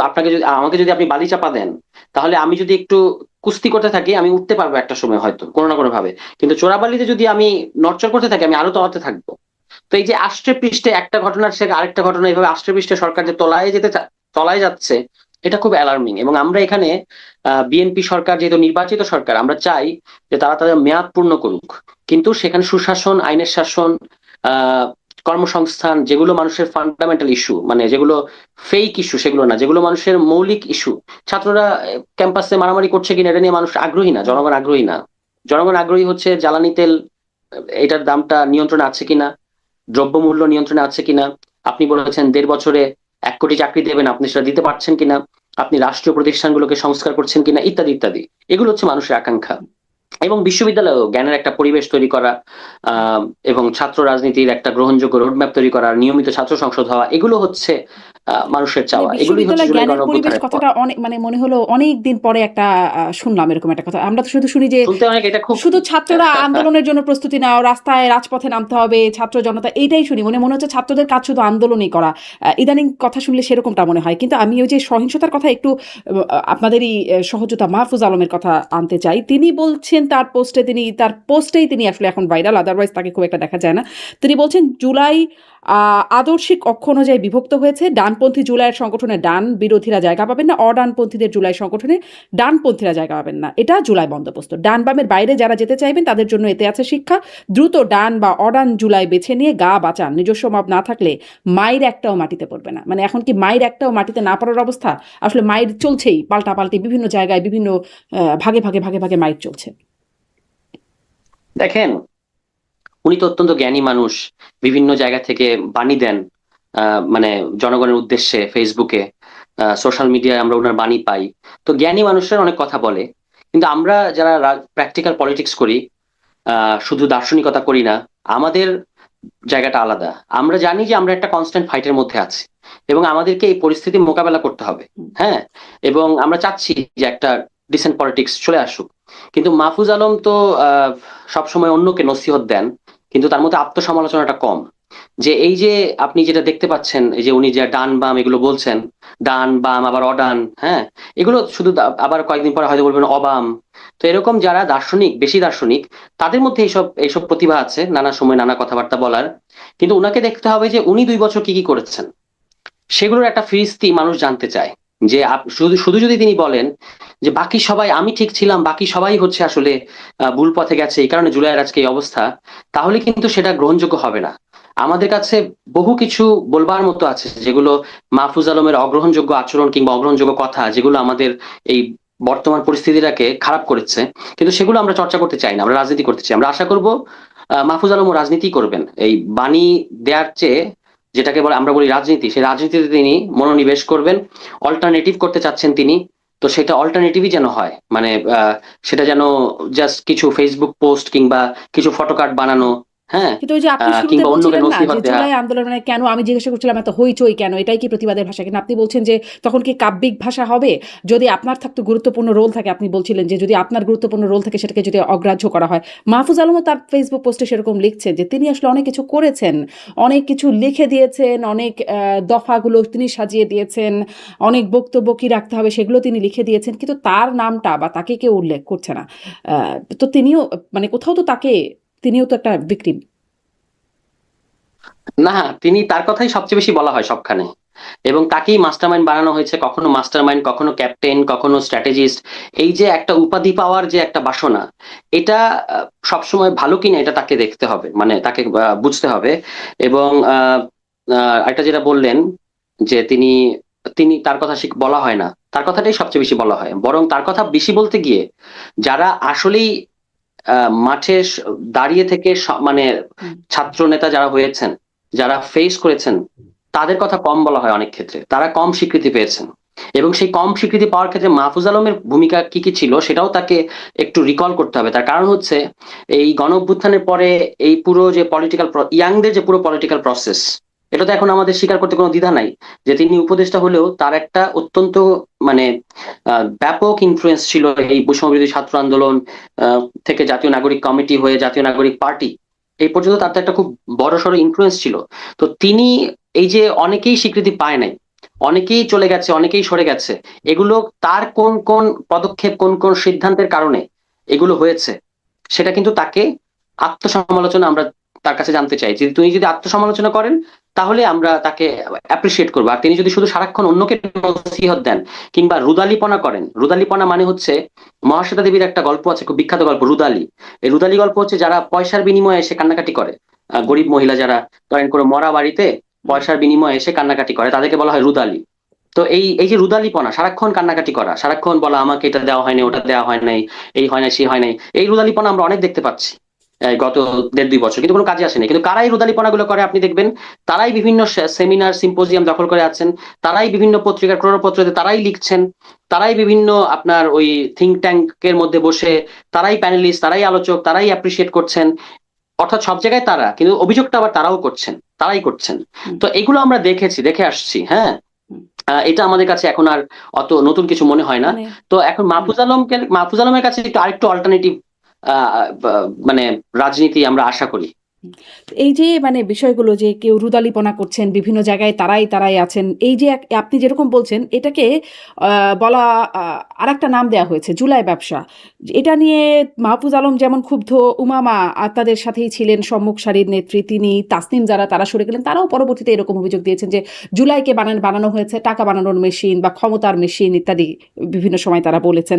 আপনাকে যদি, আমাকে যদি আপনি বালি চাপা দেন, তাহলে আমি যদি একটু কুস্তি করতে থাকি আমি উঠতে পারবো একটা সময় হয়তো কোনো না কোনো ভাবে। কিন্তু চোরাবালিতে যদি আমি নড়চড় করতে থাকি আমি আরো তলাতে থাকবো। তো এই যে আষ্টে পৃষ্ঠে একটা ঘটনার সে আরেকটা ঘটনা এইভাবে আষ্টে পৃষ্ঠে সরকার যে তলায় যাচ্ছে, এটা খুব অ্যালার্মিং। এবং আমরা এখানে বিএনপি সরকার যেহেতু নির্বাচিত সরকার, আমরা চাই যে তারা তাদের মেয়াদ পূর্ণ করুক, কিন্তু সেখানে সুশাসন, আইনের শাসন, আহ কর্মসংস্থান, যেগুলো মানুষের ফান্ডামেন্টাল ইস্যু, মানে যেগুলো ফেক ইস্যু সেগুলো না, যেগুলো মানুষের মৌলিক ইস্যু। ছাত্ররা ক্যাম্পাসে মারামারি করছে কিনা এটা নিয়ে মানুষ আগ্রহী না, জনগণ আগ্রহী না। জনগণ আগ্রহী হচ্ছে জ্বালানি তেল, এটার দামটা নিয়ন্ত্রণে আছে কিনা, দ্রব্যমূল্য নিয়ন্ত্রণে আছে কিনা, আপনি বলেছেন 1.5 বছরে 1 কোটি চাকরি দেবেন, আপনি সেটা দিতে পারছেন কিনা, আপনি রাষ্ট্রীয় প্রতিষ্ঠানগুলোকে সংস্কার করছেন কিনা, ইত্যাদি ইত্যাদি। এগুলো হচ্ছে মানুষের আকাঙ্ক্ষা। এবং বিশ্ববিদ্যালয়েও জ্ঞানের একটা পরিবেশ তৈরি করা, আহ এবং ছাত্র রাজনীতির একটা গ্রহণযোগ্য রোডম্যাপ তৈরি করা, নিয়মিত ছাত্র সংসদ হওয়া, এগুলো হচ্ছে মানুষের মানে চাওয়া। এগুলোই হচ্ছে বিশ্ববিদ্যালয় জুলাই জ্ঞানের পরিবেশ গণঅভ্যুত্থানের পর। কথাটা অনেক, মানে মনে হলো অনেক দিন পরে একটা শুনলাম এরকম একটা কথা। আমরা তো শুধু শুনি যে শুনতে অনেক, এটা খুব শুধু ছাত্ররা আন্দোলনের জন্য প্রস্তুতি নাও, রাস্তায় রাজপথে নামতে হবে, ছাত্র জনতা, এইটাই শুনি। মনে হচ্ছে ছাত্রদের কাজ শুধু আন্দোলনই করা। ইদানিং কথা শুনলে সেরকমটা মনে হয়। কিন্তু আমি ওই যে সহিংসতার কথা একটু আপনাদেরই সহযোদ্ধা মাহফুজ আলমের কথা আনতে চাই। তিনি বলছেন তার পোস্টেই তিনি আসলে এখন ভাইরাল, আদারওয়াইজ তাকে খুব একটা দেখা যায় না। তিনি বলছেন জুলাই আদর্শিক অক্ষ অনুযায়ী বিভক্ত হয়েছে। ডানপন্থী জুলাইয়ের সংগঠনে ডান বিরোধীরা জায়গা পাবেন না, অডানপন্থীদের জুলাই সংগঠনে ডানপন্থীরা জায়গা পাবেন না। এটা জুলাই বন্দোবস্ত। ডান বামের বাইরে যারা যেতে চাইবেন তাদের জন্য এতে আছে শিক্ষা। দ্রুত ডান বা অডান জুলাই বেছে নিয়ে গা বাঁচান। নিজস্ব মত না থাকলে মায়ের একটাও মাটিতে পড়বে না। মানে এখন কি মায়ের একটাও মাটিতে না পড়ার অবস্থা? আসলে মায়ের চলছেই পাল্টাপাল্টি, বিভিন্ন জায়গায় বিভিন্ন ভাগে ভাগে ভাগে ভাগে মায়ের চলছে। দেখেন, উনি তো অত্যন্ত জ্ঞানী মানুষ, বিভিন্ন জায়গা থেকে বাণী দেন, মানে জনগণের উদ্দেশ্যে ফেসবুকে, সোশ্যাল মিডিয়ায় আমরা ওনার বাণী পাই। তো জ্ঞানী মানুষের অনেক কথা বলে, কিন্তু আমরা যারা প্র্যাকটিক্যাল পলিটিক্স করি, শুধু দার্শনিকতা করি না, আমাদের জায়গাটা আলাদা। আমরা জানি যে আমরা একটা কনস্ট্যান্ট ফাইটের মধ্যে আছি এবং আমাদেরকে এই পরিস্থিতি মোকাবেলা করতে হবে। হ্যাঁ, এবং আমরা চাচ্ছি যে একটা ডিসেন্ট পলিটিক্স চলে আসুক। কিন্তু মাহফুজ আলম তো সবসময় অন্যকে নসিহত দেন, কিন্তু তার মধ্যে আত্মসমালোচনাটা কম। যে এই যে আপনি যেটা দেখতে পাচ্ছেন, এই যে উনি যে ডান বাম এগুলো বলছেন, ডান বাম আবার অডান, হ্যাঁ, এগুলো শুধু আবার কয়েকদিন পরে হয়তো বলবেন অবাম। তো এরকম যারা দার্শনিক, বেশি দার্শনিক, তাদের মধ্যে এইসব এইসব প্রতিভা আছে, নানা সময় নানা কথাবার্তা বলার। কিন্তু উনাকে দেখতে হবে যে উনি 2 বছর কি কি করেছেন, সেগুলোর একটা ফিরিস্তি মানুষ জানতে চায়। যে শুধু শুধু যদি তিনি বলেন যে বাকি সবাই, আমি ঠিক ছিলাম, বাকি সবাই হচ্ছে আসলে ভুল পথে গেছে, এই কারণে জুলাইয়ের আজকে এই অবস্থা, তাহলে কিন্তু সেটা গ্রহণযোগ্য হবে না। আমাদের কাছে বহু কিছু বলবার মতো আছে, যেগুলো মাহফুজ আলমের অগ্রহণযোগ্য আচরণ কিংবা অগ্রহণযোগ্য কথা, যেগুলো আমাদের এই বর্তমান পরিস্থিতিটাকে খারাপ করেছে, কিন্তু সেগুলো আমরা চর্চা করতে চাই না, আমরা রাজনীতি করতে চাই। আমরা আশা করব মাহফুজ আলমও রাজনীতি করবেন, এই বাণী দেওয়ার চেয়ে, যেটাকে বলে আমরা বলি রাজনীতি, সেই রাজনীতিতে তিনি মনোনিবেশ করবেন। অল্টারনেটিভ করতে চাচ্ছেন তিনি। তো সেটা অল্টারনেটিভই যেন হয়, মানে সেটা যেন জাস্ট কিছু ফেসবুক পোস্ট কিংবা কিছু ফটোকার্ড বানানো, হ্যাঁ, কিন্তু ওই যে আপনি শুরুতে কিংবা অন্যকে বলছিলেন না যে নসিহত দেয়া। জুলাই আন্দোলন মানে কেন, আমি জিজ্ঞাসা করছিলাম এত হইচই কেন, এটাই কি প্রতিবাদের ভাষা কিনা? আপনি বলছেন যে তখন কি কাব্যিক ভাষা হবে? যদি আপনার থাকতো গুরুত্বপূর্ণ রোল থাকে, আপনি বলছিলেন যে যদি আপনার গুরুত্বপূর্ণ রোল থাকে সেটাকে যদি অগ্রাহ্য করা হয়। মাহফুজ আলমও তার ফেসবুক পোস্টে সেরকম লিখছে যে তিনি আসলে অনেক কিছু করেছেন, অনেক কিছু লিখে দিয়েছেন, অনেক দফাগুলো তিনি সাজিয়ে দিয়েছেন, অনেক বক্তব্য কি রাখতে হবে সেগুলো তিনি লিখে দিয়েছেন, কিন্তু তার নামটা বা তাকে কেউ উল্লেখ করছে না। তো তিনিও, মানে কোথাও তো তিনিও তো একটা ভিকটিম। না, তিনি, তার কথাই সবচেয়ে বেশি বলা হয় সবখানে, এবং তাকেই মাস্টারমাইন্ড বানানো হয়েছে, কখনো মাস্টারমাইন্ড, কখনো ক্যাপ্টেন, কখনো স্ট্র্যাটেজিস্ট। এই যে একটা উপাধি পাওয়ার যে একটা বাসনা, এটা সবসময় ভালো কিনা এটা তাকে দেখতে হবে, মানে তাকে বুঝতে হবে। এবং একটা যেটা বললেন যে তিনি তিনি তার কথা বলা হয় না, তার কথাটাই সবচেয়ে বেশি বলা হয়। বরং তার কথা বেশি বলতে গিয়ে যারা আসলেই মাঠে দাঁড়িয়ে থেকে মানে ছাত্র নেতা যারা হয়েছেন, যারা ফেস করেছেন তাদের কথা কম বলা হয় অনেক ক্ষেত্রে, তারা কম স্বীকৃতি পেয়েছেন। এবং সেই কম স্বীকৃতি পাওয়ার ক্ষেত্রে মাহফুজ আলমের ভূমিকা কি কি ছিল সেটাও তাকে একটু রিকল করতে হবে। তার কারণ হচ্ছে এই গণ অভ্যুত্থানের পরে এই পুরো যে পলিটিক্যাল ইয়াংদের যে পুরো পলিটিক্যাল প্রসেস, এটা তো এখন আমাদের স্বীকার করতে কোনো দ্বিধা নাই যে তিনি উপদেষ্টা হলেও তার একটা অত্যন্ত মানে ব্যাপক ইনফ্লুয়েন্স ছিল এই বৈষম্যবিরোধী ছাত্র আন্দোলন থেকে জাতীয় নাগরিক কমিটি হয়ে জাতীয় নাগরিক পার্টি এই পর্যন্ত তার তো একটা খুব বড় সড়ো ইনফ্লুয়েন্স ছিল। তো তিনি এই যে অনেকেই স্বীকৃতি পায় নাই, অনেকেই চলে গেছে, অনেকেই সরে গেছে, এগুলো তার কোন কোন পদক্ষেপ কোন কোন সিদ্ধান্তের কারণে এগুলো হয়েছে সেটা কিন্তু তাকে আত্মসমালোচনা আমরা তার কাছে জানতে চাই। যদি তিনি যদি আত্মসমালোচনা করেন তাহলে আমরা তাকে অ্যাপ্রিসিয়েট করবো। আর তিনি যদি শুধু সারাক্ষণ অন্যকে নসিহত দেন কিংবা রুদালিপনা করেন, রুদালিপনা মানে হচ্ছে মহাশ্বেতা দেবীর একটা গল্প আছে, খুব বিখ্যাত গল্প রুদালি। এই রুদালি গল্প হচ্ছে যারা পয়সার বিনিময়ে এসে কান্নাকাটি করে, গরিব মহিলা যারা ধরেন করে মরা বাড়িতে পয়সার বিনিময়ে এসে কান্নাকাটি করে তাদেরকে বলা হয় রুদালি। তো এই এই যে রুদালিপনা, সারাক্ষণ কান্নাকাটি করা, সারাক্ষণ বলা আমাকে এটা দেওয়া হয়নি, ওটা দেওয়া হয় নাই, এই হয় না সেই হয় নাই, এই রুদালিপনা আমরা অনেক দেখতে পাচ্ছি গত 1.5-2 বছর, কিন্তু কোনো কাজে আসেনি। কিন্তু কারাই রুদালিপনা গুলো করে আপনি দেখবেন, তারাই বিভিন্ন সেমিনার সিম্পোজিয়াম দখল করে আছেন, তারাই বিভিন্ন পত্রিকার ক্রোড়পত্রতে তারাই লিখছেন, তারাই বিভিন্ন আপনার ওই থিঙ্ক ট্যাঙ্কের মধ্যে বসে তারাই প্যানেলিস্ট, তারাই আলোচক, তারাই অ্যাপ্রিসিয়েট করছেন। অর্থাৎ সব জায়গায় তারা, কিন্তু অভিযোগটা আবার তারাও করছেন, তারাই করছেন। তো এগুলো আমরা দেখেছি, দেখে আসছি। হ্যাঁ, এটা আমাদের কাছে এখন আর অত নতুন কিছু মনে হয় না। মানে তো এখন মাহফুজ আলমের কাছে একটু আরেকটু অল্টারনেটিভ মানে রাজনীতি আমরা আশা করি। এই যে মানে বিষয়গুলো যে কেউ রুদালিপনা করছেন বিভিন্ন জায়গায় তারাই তারাই আছেন, এই যে আপনি যেরকম বলছেন এটাকে বলা আরেকটা নাম দেওয়া হয়েছে জুলাই ব্যবসা। এটা নিয়ে মাহফুজ আলম যেমন ক্ষুব্ধ, উমামা আর তাদের সাথেই ছিলেন সম্মুখ সারির নেত্রী তিনি, তাসনিম যারা তারা সরে গেলেন, তারাও পরবর্তীতে এরকম অভিযোগ দিয়েছেন যে জুলাইকে বানানো হয়েছে টাকা বানানোর মেশিন বা ক্ষমতার মেশিন ইত্যাদি বিভিন্ন সময় তারা বলেছেন।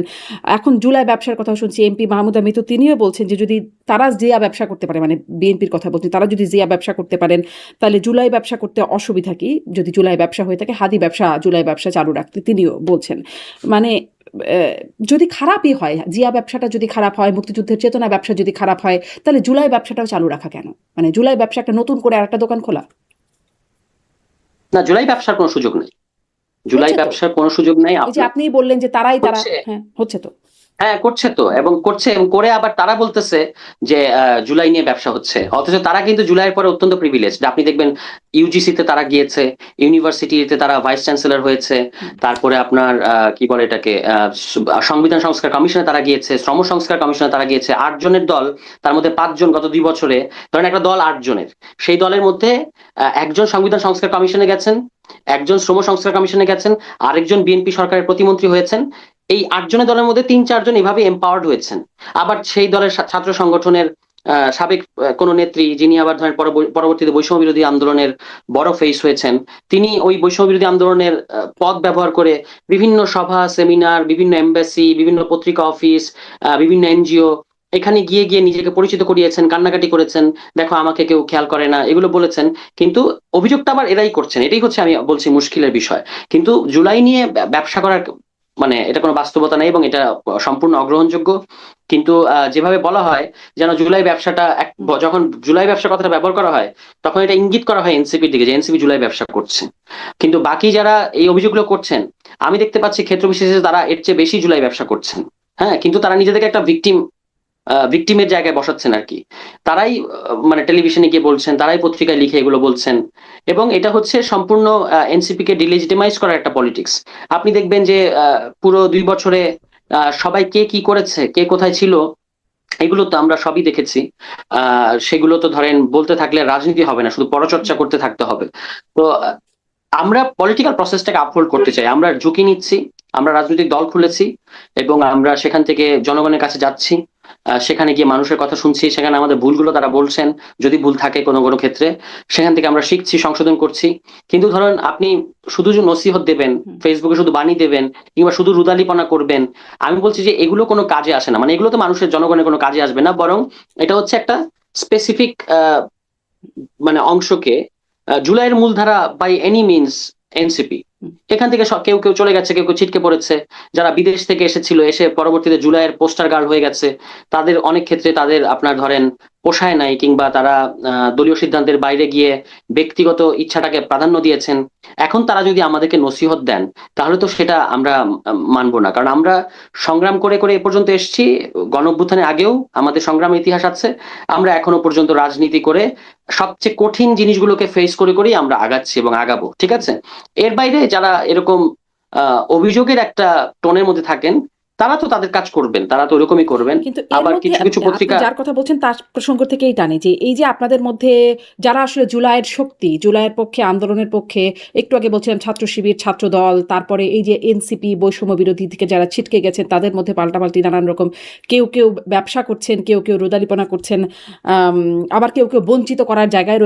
এখন জুলাই ব্যবসার কথা শুনছি এমপি মাহমুদা মিতু তিনিও বলছেন যে যদি তারা জিয়া ব্যবসা করতে পারে, মানে বিএনপির কথা বলছি, তারা যদি জিয়া ব্যবসা করতে পারেন তাহলে জুলাই ব্যবসা করতে অসুবিধা কি, যদি জুলাই ব্যবসা হয়ে থাকে হাদি ব্যবসা জুলাই ব্যবসা চালু রাখতে তিনিও বলছেন। মানে যদি খারাপই হয়, জিয়া ব্যবসাটা যদি খারাপ হয়, মুক্তিযুদ্ধের চেতনা ব্যবসা যদি খারাপ হয়, তাহলে জুলাই ব্যবসাটাও চালু রাখা কেন? মানে জুলাই ব্যবসা একটা নতুন করে আরেকটা দোকান খোলা? না, জুলাই ব্যবসার কোনো সুযোগ নেই, জুলাই হচ্ছে তো, ব্যবসার কোনো সুযোগ নেই। এই যে আপনিই বললেন যে তারাই তারা, হচ্ছে, হ্যাঁ হচ্ছে তো। হ্যাঁ করছে তো, এবং করছে এবং করে আবার তারা বলতেছে যে জুলাই নিয়ে ব্যবসা হচ্ছে, অথচ তারা কিন্তু জুলাইয়ের পরে অত্যন্ত প্রিভিলেজড। আপনি দেখবেন ইউজিসিতে তারা গিয়েছে, ইউনিভার্সিটিতে তারা ভাইস চ্যান্সেলর হয়েছে, তারপরে আপনার কি বলে এটাকে সংবিধান সংস্কার কমিশনে তারা গিয়েছে, শ্রম সংস্কার কমিশনে তারা গিয়েছে। 8 জনের দল, তার মধ্যে 5 জন গত 2 বছরে, ধরেন একটা দল 8 জনের, সেই দলের মধ্যে একজন সংবিধান সংস্কার কমিশনে গেছেন, একজন শ্রম সংস্কার কমিশনে গেছেন, আরেকজন বিএনপি সরকারের প্রতিমন্ত্রী হয়েছেন। এই 8 জনের দলের মধ্যে 3-4 জন এভাবে এম্পাওয়ার্ড হয়েছেন। আবার সেই দলের ছাত্র সংগঠনের সাবেক কোন নেত্রী, যিনি আবার ধরেন পরবর্তীতে বৈষম্য বিরোধী আন্দোলনের বড় ফেস হয়েছেন, তিনি ওই বৈষম্য বিরোধী আন্দোলনের পদ ব্যবহার করে বিভিন্ন সভা সেমিনার, বিভিন্ন এম্বাসি, বিভিন্ন পত্রিকা অফিস, বিভিন্ন এনজিও, এখানে গিয়ে গিয়ে নিজেকে পরিচিত করিয়েছেন, কান্নাকাটি করেছেন, দেখো আমাকে কেউ খেয়াল করে না, এগুলো বলেছেন। কিন্তু অভিযোগটা আবার এরাই করছেন, এটাই হচ্ছে আমি বলছি মুশকিলের বিষয়। কিন্তু জুলাই নিয়ে ব্যবসা করার মানে এটা কোনো বাস্তবতা নেই এবং এটা সম্পূর্ণ অগ্রহণযোগ্য। কিন্তু যেভাবে বলা হয় যেন জুলাই ব্যবসাটা যখন জুলাই ব্যবসা কথাটা ব্যবহার করা হয় তখন এটা ইঙ্গিত করা হয় এনসিপির দিকে, যে এনসিপি জুলাই ব্যবসা করছে। কিন্তু বাকি যারা এই অভিযোগগুলো করছেন আমি দেখতে পাচ্ছি ক্ষেত্র বিশেষে তারা এর চেয়ে বেশি জুলাই ব্যবসা করছেন। হ্যাঁ, কিন্তু তারা নিজেদেরকে একটা ভিকটিমের জায়গায় বসাচ্ছেন আর কি। তারাই মানে টেলিভিশনে গিয়ে বলছেন, তারাই পত্রিকায় লিখে এগুলো বলছেন, এবং এটা হচ্ছে সম্পূর্ণ এনসিপি কে ডিলেজিটিমাইজ করার একটা পলিটিক্স। আপনি দেখবেন যে পুরো 2 বছরে সবাই কে কি করেছে, কে কোথায় ছিল, এগুলো তো আমরা সবই দেখেছি। সেগুলো তো ধরেন বলতে থাকলে রাজনীতি হবে না, শুধু পরচর্চা করতে থাকতে হবে। তো আমরা পলিটিক্যাল প্রসেসটাকে আপহোল্ড করতে চাই, আমরা ঝুঁকি নিচ্ছি, আমরা রাজনৈতিক দল খুলেছি এবং আমরা সেখান থেকে জনগণের কাছে যাচ্ছি, সেখানে গিয়ে মানুষের কথা শুনছি, সেখানে আমাদের ভুলগুলো তারা বলছেন, যদি ভুল থাকে কোনো কোনো ক্ষেত্রে সেখান থেকে আমরা শিখছি, সংশোধন করছি। কিন্তু ধরেন আপনি শুধু যে নসিহত দেবেন, ফেসবুকে শুধু বাণী দেবেন কিংবা শুধু রুদালিপনা করবেন, আমি বলছি যে এগুলো কোনো কাজে আসে না। মানে এগুলো তো মানুষের জনগণের কোনো কাজে আসবে না, বরং এটা হচ্ছে একটা স্পেসিফিক মানে অংশকে জুলাইয়ের মূলধারা বাই এনি মিনস এনসিপি, এখান থেকে কেউ কেউ চলে গেছে, কেউ কেউ ছিটকে পড়েছে, যারা বিদেশ থেকে এসেছিল, এসে পরবর্তীতে জুলাইয়ের পোস্টার গার্ল হয়ে গেছে, তাদের অনেক ক্ষেত্রে তাদের আপনার ধরেন পোষায় নাই, কিংবা তারা দলীয় সিদ্ধান্তের বাইরে গিয়ে ব্যক্তিগত ইচ্ছাটাকে প্রাধান্য দিয়েছেন, এখন তারা যদি আমাদেরকে নসিহত দেন তাহলে তো সেটা আমরা মানবো না। কারণ আমরা সংগ্রাম করে করে এ পর্যন্ত এসেছি, গণঅভ্যুত্থানের আগেও আমাদের সংগ্রামের ইতিহাস আছে, আমরা এখনো পর্যন্ত রাজনীতি করে সবচেয়ে কঠিন জিনিসগুলোকে ফেস করে করেই আমরা আগাচ্ছি এবং আগাবো, ঠিক আছে? এর বাইরে যারা এরকম অভিযোগের একটা টোনের মধ্যে থাকেন, তারা তো তাদের কাজ করবেন, তারা তো ওরকমই করবেন। কিন্তু এর আবার মধ্যে কিছু কিছু আপনি পত্রিকা, যার কথা বলছেন তার প্রসঙ্গ থেকেই টানি যে এই যে আপনাদের মধ্যে যারা আসলে জুলাইয়ের শক্তি, জুলাইয়ের পক্ষে, আন্দোলনের পক্ষে, একটু আগে বলছিলাম ছাত্র শিবির, ছাত্র দল, তারপরে এই যে এনসিপি বৈষম্য বিরোধী থেকে যারা ছিটকে গেছেন তাদের মধ্যে পাল্টাপাল্টি নানান রকম, কেউ কেউ ব্যবসা করছেন, কেউ কেউ রোদালিপনা করছেন, আবার কেউ কেউ বঞ্চিত করার জায়গায়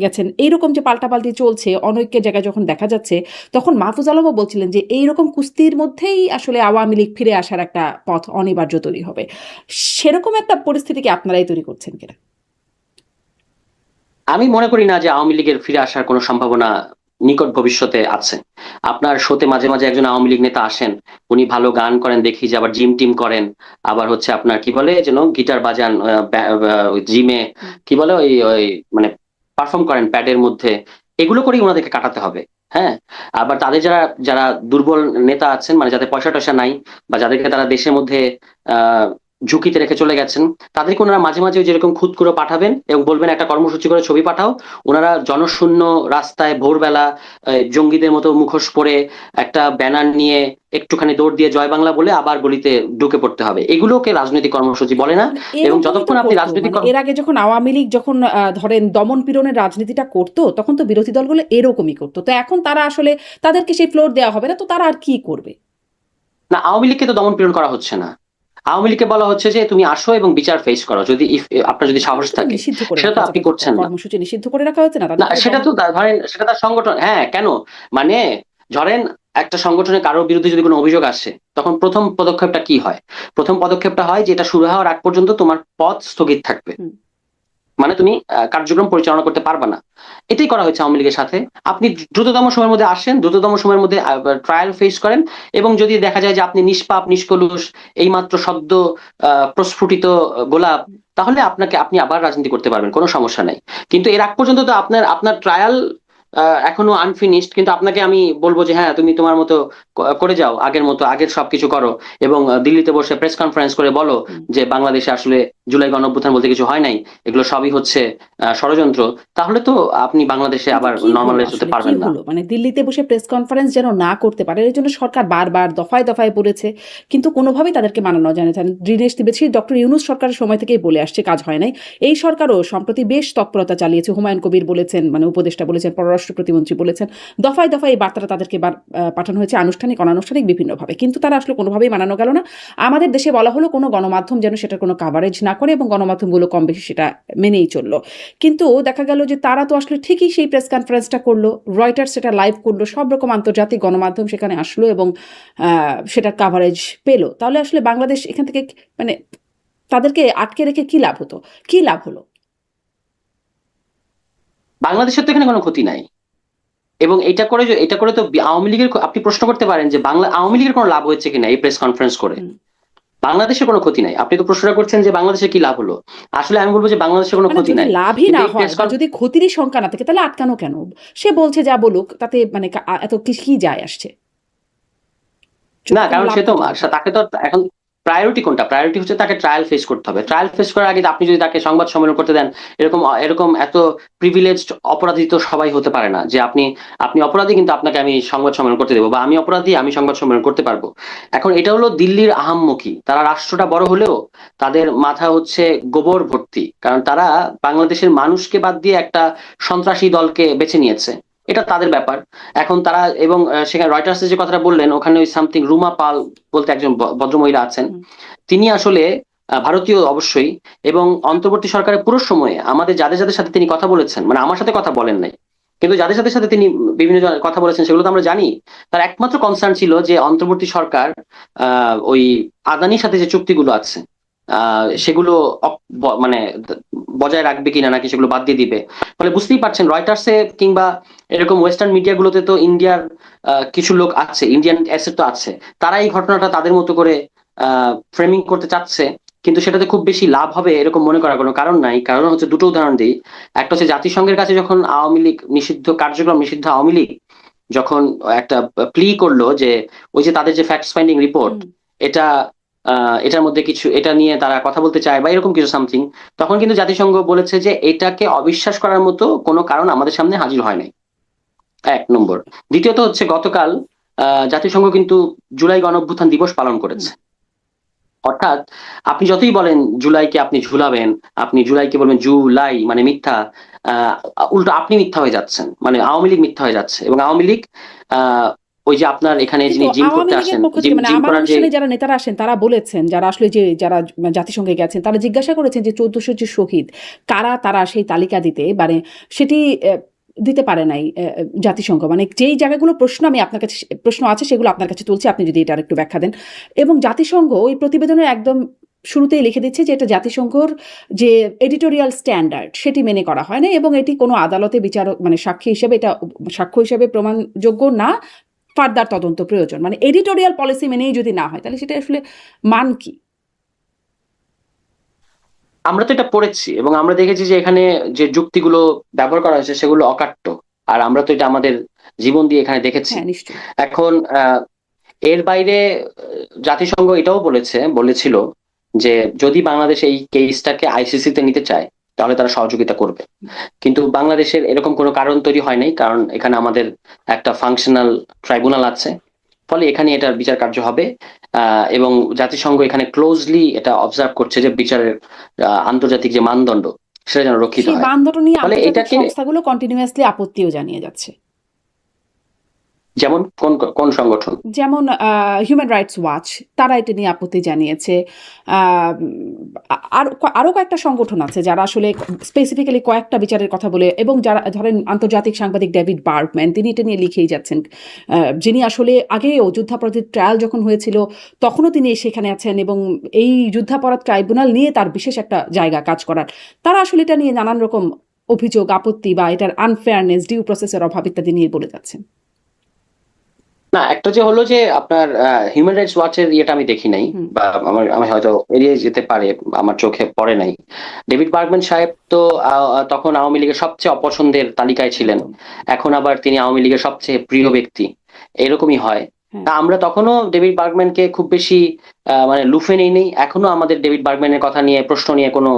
গেছেন। এইরকম যে পাল্টাপাল্টি চলছে, অনৈক্যের জায়গায় যখন দেখা যাচ্ছে, তখন মাহফুজ আলমও বলছিলেন যে এইরকম কুস্তির মধ্যেই আসলে আওয়ামী লীগ ফিরে আসার একটা পথ অনিবার্য তৈরি হবে। সেরকম একটা পরিস্থিতিকে আপনারাই তৈরি করছেন কিনা? আমি মনে করি না যে আওয়ামী লীগের ফিরে আসার কোনো সম্ভাবনা নিকট ভবিষ্যতে আছে। আপনার শোতে মাঝে মাঝে একজন আওয়ামী লীগ নেতা আসেন, উনি ভালো গান করেন দেখি, যে আবার জিম টিম করেন, আবার হচ্ছে আপনার কি বলে যেন গিটার বাজান জিমে, কি বলে ওই ওই মানে পারফর্ম করেন প্যাডের মধ্যে, এগুলো করেই ওনাদেরকে কাটাতে হবে। হ্যাঁ, আবার তাদের যারা যারা দুর্বল নেতা আছেন, মানে যাদের পয়সা টয়সা নাই, বা যাদেরকে তারা দেশের মধ্যে আহ ঝুঁকিতে রেখে চলে গেছেন, তাদেরকে ওনারা মাঝে মাঝে যেরকম খুদ করে পাঠাবেন এবং বলবেন একটা কর্মসূচি করে ছবি পাঠাও, ওনারা জনশূন্য রাস্তায় ভোরবেলা জঙ্গিদের মতো মুখোশ পরে একটা ব্যানার নিয়ে একটুখানি দৌড় দিয়ে জয় বাংলা বলে আবার গলিতে ঢুকে পড়তে হবে। এগুলোকে রাজনৈতিক কর্মসূচি বলে না। এবং এরকমই তো যতক্ষণ আপনি করতো, রাজনৈতিক এর আগে যখন আওয়ামী লীগ যখন ধরেন দমন পীড়নের রাজনীতিটা করতো, তখন তো বিরোধী দলগুলো এরকমই করতো। তো এখন তারা আসলে তাদেরকে সেই ফ্লোর দেওয়া হবে না, তো তারা আর কি করবে? না, আওয়ামী লীগকে তো দমন পীড়ন করা হচ্ছে না। আওয়ামী লীগকে বলা হচ্ছে যে তুমি আসো এবং বিচার ফেস করো, যদি আপনার যদি সাহস তাদেরকে তো থাকে। নিষিদ্ধ করে সেটা রাখা তো হয়েছে, আপনি তাদের করছেন না। কর্মসূচি নিষিদ্ধ করে রাখা হয়েছে না, না, তাদেরকে সেটা তো ধরেন সেটা তার সংগঠন, হ্যাঁ কেন, মানে ধরেন একটা সংগঠনে কারোর বিরুদ্ধে যদি কোনো অভিযোগ আসে, তখন প্রথম পদক্ষেপটা কি হয়? প্রথম পদক্ষেপটা হয় যে এটা শুরু হওয়ার আগ পর্যন্ত তোমার পদ স্থগিত থাকবে, হুম। মানে তুমি কার্যক্রম পরিচালনা করতে পারবে না। এটাই করা হয়েছে আওয়ামী লীগের সাথে। আপনি দ্রুততম সময়ের মধ্যে আসেন, দ্রুততম সময়ের মধ্যে ট্রায়াল ফেস করেন, এবং যদি দেখা যায় যে আপনি নিষ্পাপ নিষ্কলুষ, এইমাত্র সদ্য প্রস্ফুটিত গোলাপ, তাহলে আপনি আবার রাজনীতি করতে পারবেন, কোনো সমস্যা নাই। কিন্তু এর আগ পর্যন্ত তো আপনার আপনার ট্রায়াল এখনো আনফিনিশড, কিন্তু আপনাকে আমি বলবো যে হ্যাঁ তুমি তোমার মতো করে যাও, আগের মতো আগের সবকিছু করো, এবং দিল্লিতে বসে প্রেস কনফারেন্স করে বলো যে বাংলাদেশে আসলে জুলাই গণঅভ্যুত্থান বলতে কিছু হয় নাই, এগুলো সবই হচ্ছে ষড়যন্ত্র, তাহলে তো আপনি বাংলাদেশে কিন্তু আবার কি হলো নর্মালাইজ হতে আসলে, কি পারবেন না। হলো? মানে দিল্লিতে বসে প্রেস কনফারেন্স যেন না করতে পারে, এর জন্য সরকার বারবার দফায় দফায় বলেছে, কিন্তু কোনোভাবেই তাদেরকে মানানো যায় না। দীনেশ ত্রিবেদী ডক্টর ইউনূস সরকারের সময় থেকেই বলে আসছে, কাজ হয় নাই। এই সরকারও সম্প্রতি বেশ তৎপরতা চালিয়েছে, হুমায়ুন কবির বলেছেন, মানে উপদেষ্টা বলেছেন, পররাষ্ট্র প্রতিমন্ত্রী বলেছেন, দফায় দফায় এই বার্তাটা তাদেরকে পাঠানো হয়েছে আনুষ্ঠানিক অনানুষ্ঠানিক বিভিন্নভাবে, কিন্তু তারা আসলে কোনোভাবেই মানানো গেল না। আমাদের দেশে বলা হলো কোনো গণমাধ্যম যেন সেটার কোনো কাভারেজ না করে, এবং গণমাধ্যমগুলো কম বেশি সেটা মেনেই চললো। কিন্তু দেখা গেল যে তারা তো আসলে ঠিকই সেই প্রেস কনফারেন্সটা করলো, রয়টার্স সেটা লাইভ করলো, সব রকম আন্তর্জাতিক গণমাধ্যম সেখানে আসলো এবং সেটার কাভারেজ পেলো। তাহলে আসলে বাংলাদেশ এখান থেকে মানে তাদেরকে আটকে রেখে কি লাভ হতো, কি লাভ হলো? বাংলাদেশের তো এখানে কোনো ক্ষতি নাই, এবং এটা করে তো আওয়ামী লীগের, আপনি প্রশ্ন করতে পারেন যে আওয়ামী লীগের কোনো লাভ হয়েছে কিনা এই প্রেস কনফারেন্স করে। বাংলাদেশের কোনো ক্ষতি নাই। আপনি তো প্রশ্নটা করছেন যে বাংলাদেশের কি লাভ হলো, আসলে আমি বলবো যে বাংলাদেশের কোনো মানে ক্ষতি যদি নাই। লাভই কিন্তু না এই হয় বা যদি ক্ষতিরই সংখ্যা না থাকে, তাহলে আটকানো কেন? সে বলছে যা বলুক, তাতে মানে এত কি যায় আসছে? না, কারণ সে তো লাভটা কি? তাকে তো এখন প্রায়োরিটি কোনটা, প্রায়োরিটি হচ্ছে তাকে ট্রায়াল ফেস করতে হবে। ট্রায়াল ফেস করার আগে আপনি যদি তাকে সংবাদ সম্মেলন করতে দেন, এরকম এরকম এত প্রিভিলেজড অপরাধী তো সবাই হতে পারে না যে আপনি আপনি অপরাধী কিন্তু আপনাকে আমি সংবাদ সম্মেলন করতে দেবো, বা আমি অপরাধী আমি সংবাদ সম্মেলন করতে পারবো। এখন এটা হলো দিল্লির আহাম্মকি, তারা রাষ্ট্রটা বড় হলেও তাদের মাথা হচ্ছে গোবর ভর্তি, কারণ তারা বাংলাদেশের মানুষকে বাদ দিয়ে একটা সন্ত্রাসী দলকে বেছে নিয়েছে, এটা তাদের ব্যাপার। এখন তারা, এবং সেখানে রয়টার্সে যে কথাটা বললেন, ওখানে ওই সামথিং রুমা পাল বলতে একজন ভদ্রমহিলা আছেন, তিনি আসলে ভারতীয় অবশ্যই, এবং অন্তর্বর্তী সরকারের পুরো সময়ে আমাদের যাদের যাদের সাথে তিনি কথা বলেছেন, মানে আমার সাথে কথা বলেন নাই, কিন্তু যাদের সাথে সাথে তিনি বিভিন্ন কথা বলেছেন সেগুলো তো আমরা জানি। তার একমাত্র কনসার্ন ছিল যে অন্তর্বর্তী সরকার ওই আদানির সাথে যে চুক্তিগুলো আছে সেগুলো মানে বজায় রাখবে কিনা, নাকি সেগুলো বাদ দিয়ে দিবে। ফলে বুঝতেই পারছেন রয়টার্সে কিংবা এরকম ওয়েস্টার্ন মিডিয়াগুলোতে তো ইন্ডিয়ার কিছু লোক আছে, ইন্ডিয়ান অ্যাসেট তো আছে, তারা এই ঘটনাটা তাদের মতো করে ফ্রেমিং করতে চাচ্ছে, কিন্তু সেটাতে খুব বেশি লাভ হবে এরকম মনে করার কোনো কারণ নাই। কারণ হচ্ছে দুটো উদাহরণ দিই। একটা হচ্ছে জাতিসংঘের কাছে যখন আওয়ামী লীগ নিষিদ্ধ কার্যক্রম নিষিদ্ধ আওয়ামী লীগ যখন একটা প্লি করলো যে ওই যে তাদের যে ফ্যাক্ট ফাইন্ডিং রিপোর্ট হুম, এটা এটার মধ্যে কিছু এটা নিয়ে তারা কথা বলতে চায় বা এরকম কিছু সামথিং, তখন কিন্তু জাতিসংঘ বলেছে যে এটাকে অবিশ্বাস করার মতো কোনো কারণ আমাদের সামনে হাজির হয় নাই। এক নম্বর। দ্বিতীয়ত হচ্ছে গতকাল জাতিসংঘ কিন্তু জুলাই গণঅভ্যুত্থান দিবস পালন হুম। করেছে। অর্থাৎ আপনি যতই বলেন জুলাইকে আপনি ঝুলাবেন, আপনি জুলাইকে বলবেন জুলাই মানে মিথ্যা, আহ উল্টো আপনি মিথ্যা হয়ে যাচ্ছেন, মানে আওয়ামী লীগ মিথ্যা হয়ে যাচ্ছে। এবং আওয়ামী লীগ আহ ওই যে আপনার এখানে কিন্তু যিনি জিম আওয়ামী করতে লীগের আসেন, পক্ষ জিম থেকে মানে জিম আমার করার যে অনুষ্ঠানে যারা নেতারা আসেন তারা বলেছেন, যারা আসলে যে যারা জাতিসংঘে গেছেন তারা জিজ্ঞাসা করেছেন যে 1400 যে শহীদ কারা তারা সেই তালিকা দিতে মানে সেটি দিতে পারে নাই জাতিসংঘ, মানে যেই জায়গাগুলো প্রশ্ন আমি আপনার কাছে প্রশ্ন আছে সেগুলো আপনার কাছে তুলছি, আপনি যদি এটার একটু ব্যাখ্যা দেন। এবং জাতিসংঘ ওই প্রতিবেদনের একদম শুরুতেই লিখে দিচ্ছে যে এটা জাতিসংঘর যে এডিটোরিয়াল স্ট্যান্ডার্ড সেটি মেনে করা হয় না এবং এটি কোনো আদালতে বিচারক মানে সাক্ষী হিসেবে এটা সাক্ষ্য হিসেবে প্রমাণযোগ্য না, ফার্দার তদন্ত প্রয়োজন, মানে এডিটোরিয়াল পলিসি মেনেই যদি না হয় তাহলে সেটা আসলে মান কি? আমরা তো এটা পড়েছি এবং আমরা দেখেছি যে এখানে যে যুক্তিগুলো ব্যবহার করা হয়েছে সেগুলো অকাট্য। আর আমরা তো এটা আমাদের জীবন দিয়ে এখানে দেখেছি। হ্যাঁ, নিশ্চয়ই। এখন এর বাইরে জাতিসংঘ এটাও বলেছিল যে যদি বাংলাদেশ এই কেসটাকে আইসিসি তে নিতে চায় তাহলে তারা সহযোগিতা করবে। কিন্তু বাংলাদেশের এরকম কোনো কারণ তৈরি হয় নাই, কারণ এখানে আমাদের একটা ফাংশনাল ট্রাইব্যুনাল আছে। ফলে এখানে এটার বিচার কার্য হবে। এবং জাতিসংঘ এখানে ক্লোজলি এটা অবজার্ভ করছে যে বিচারের আন্তর্জাতিক যে মানদণ্ড সেটা যেন রক্ষিত সেই হয়। মানদণ্ড নিয়ে ফলে আন্তর্জাতিক এটাকে সংস্থাগুলো কন্টিনিউয়াসলি আপত্তিও জানিয়ে যাচ্ছে। যেমন কোন কোন সংগঠন? যেমন হিউম্যান রাইটস ওয়াচ, তারা এটা নিয়ে আপত্তি জানিয়েছে। আহ, আরও কয়েকটা সংগঠন আছে যারা আসলে স্পেসিফিক্যালি কয়েকটা বিচারের কথা বলে, এবং যারা ধরেন আন্তর্জাতিক সাংবাদিক ডেভিড বার্গম্যান তিনি এটা নিয়ে লিখেই যাচ্ছেন, যিনি আসলে আগেও যুদ্ধাপরাধীর ট্রায়াল যখন হয়েছিল তখনও তিনি সেখানে আছেন এবং এই যুদ্ধাপরাধ ট্রাইব্যুনাল নিয়ে তার বিশেষ একটা জায়গা কাজ করার। তারা আসলে এটা নিয়ে নানান রকম অভিযোগ আপত্তি বা এটার আনফেয়ারনেস ডিউ প্রসেসের অভাব ইত্যাদি নিয়ে বলে যাচ্ছেন। না, একটা যে হলো যে আপনার হিউম্যান রাইটস ওয়াচের ইয়েটা আমি দেখি নাই, হুম। বা আমি হয়তো এড়িয়ে যেতে পারে, আমার চোখে পড়ে নাই। ডেভিড বার্গম্যান সাহেব তো তখন আওয়ামী লীগের সবচেয়ে অপছন্দের তালিকায় ছিলেন। একদম। এখন আবার তিনি আওয়ামী লীগের সবচেয়ে প্রিয় ব্যক্তি, এরকমই হয়। হ্যাঁ। তা আমরা তখনও ডেভিড বার্গম্যানকে খুব বেশি মানে লুফে নেই। এখনো আমাদের ডেভিড বার্গম্যানের কথা নিয়ে প্রশ্ন নিয়ে কোনো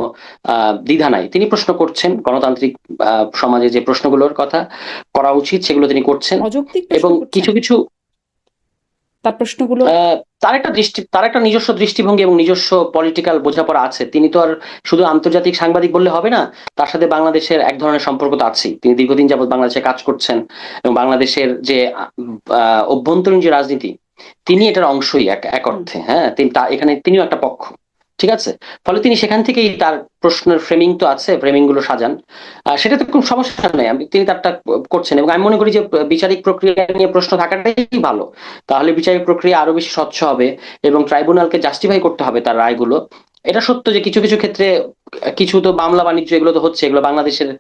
দ্বিধা নাই। তিনি প্রশ্ন করছেন, গণতান্ত্রিক সমাজে যে প্রশ্নগুলোর কথা করা উচিত সেগুলো তিনি করছেন। অযৌক্তিক প্রশ্ন এবং করছেন কিছু কিছু তার প্রশ্নগুলো। তার একটা নিজস্ব দৃষ্টিভঙ্গি এবং নিজস্ব পলিটিক্যাল বোঝাপড়া আছে। তিনি তো আর শুধু আন্তর্জাতিক সাংবাদিক বললে হবে না, তার সাথে বাংলাদেশের এক ধরনের সম্পর্ক তো আছেই। তিনি দীর্ঘদিন যাবৎ বাংলাদেশে কাজ করছেন এবং বাংলাদেশের যে অভ্যন্তরীণ যে রাজনীতি তিনি এটার অংশই এক এক হুম। অর্থে। হ্যাঁ, এখানে তিনিও একটা পক্ষ। ঠিক আছে। ফলে তিনি সেখান থেকেই তার প্রশ্নের ফ্রেমিং তো আছে, ফ্রেমিং গুলো সাজান। সেটাতে কোনো সমস্যা নেই, তিনি তারটা করছেন। এবং আমি মনে করি যে বিচারিক প্রক্রিয়া নিয়ে প্রশ্ন থাকাটাই ভালো। তাহলে বিচারিক প্রক্রিয়া আরো বেশি স্বচ্ছ হবে এবং ট্রাইব্যুনালকে জাস্টিফাই করতে হবে তার রায়গুলো। এটা সত্য যে কিছু কিছু ক্ষেত্রে কিছু তো মামলা বাণিজ্য এগুলো তো হচ্ছে, এগুলো বাংলাদেশের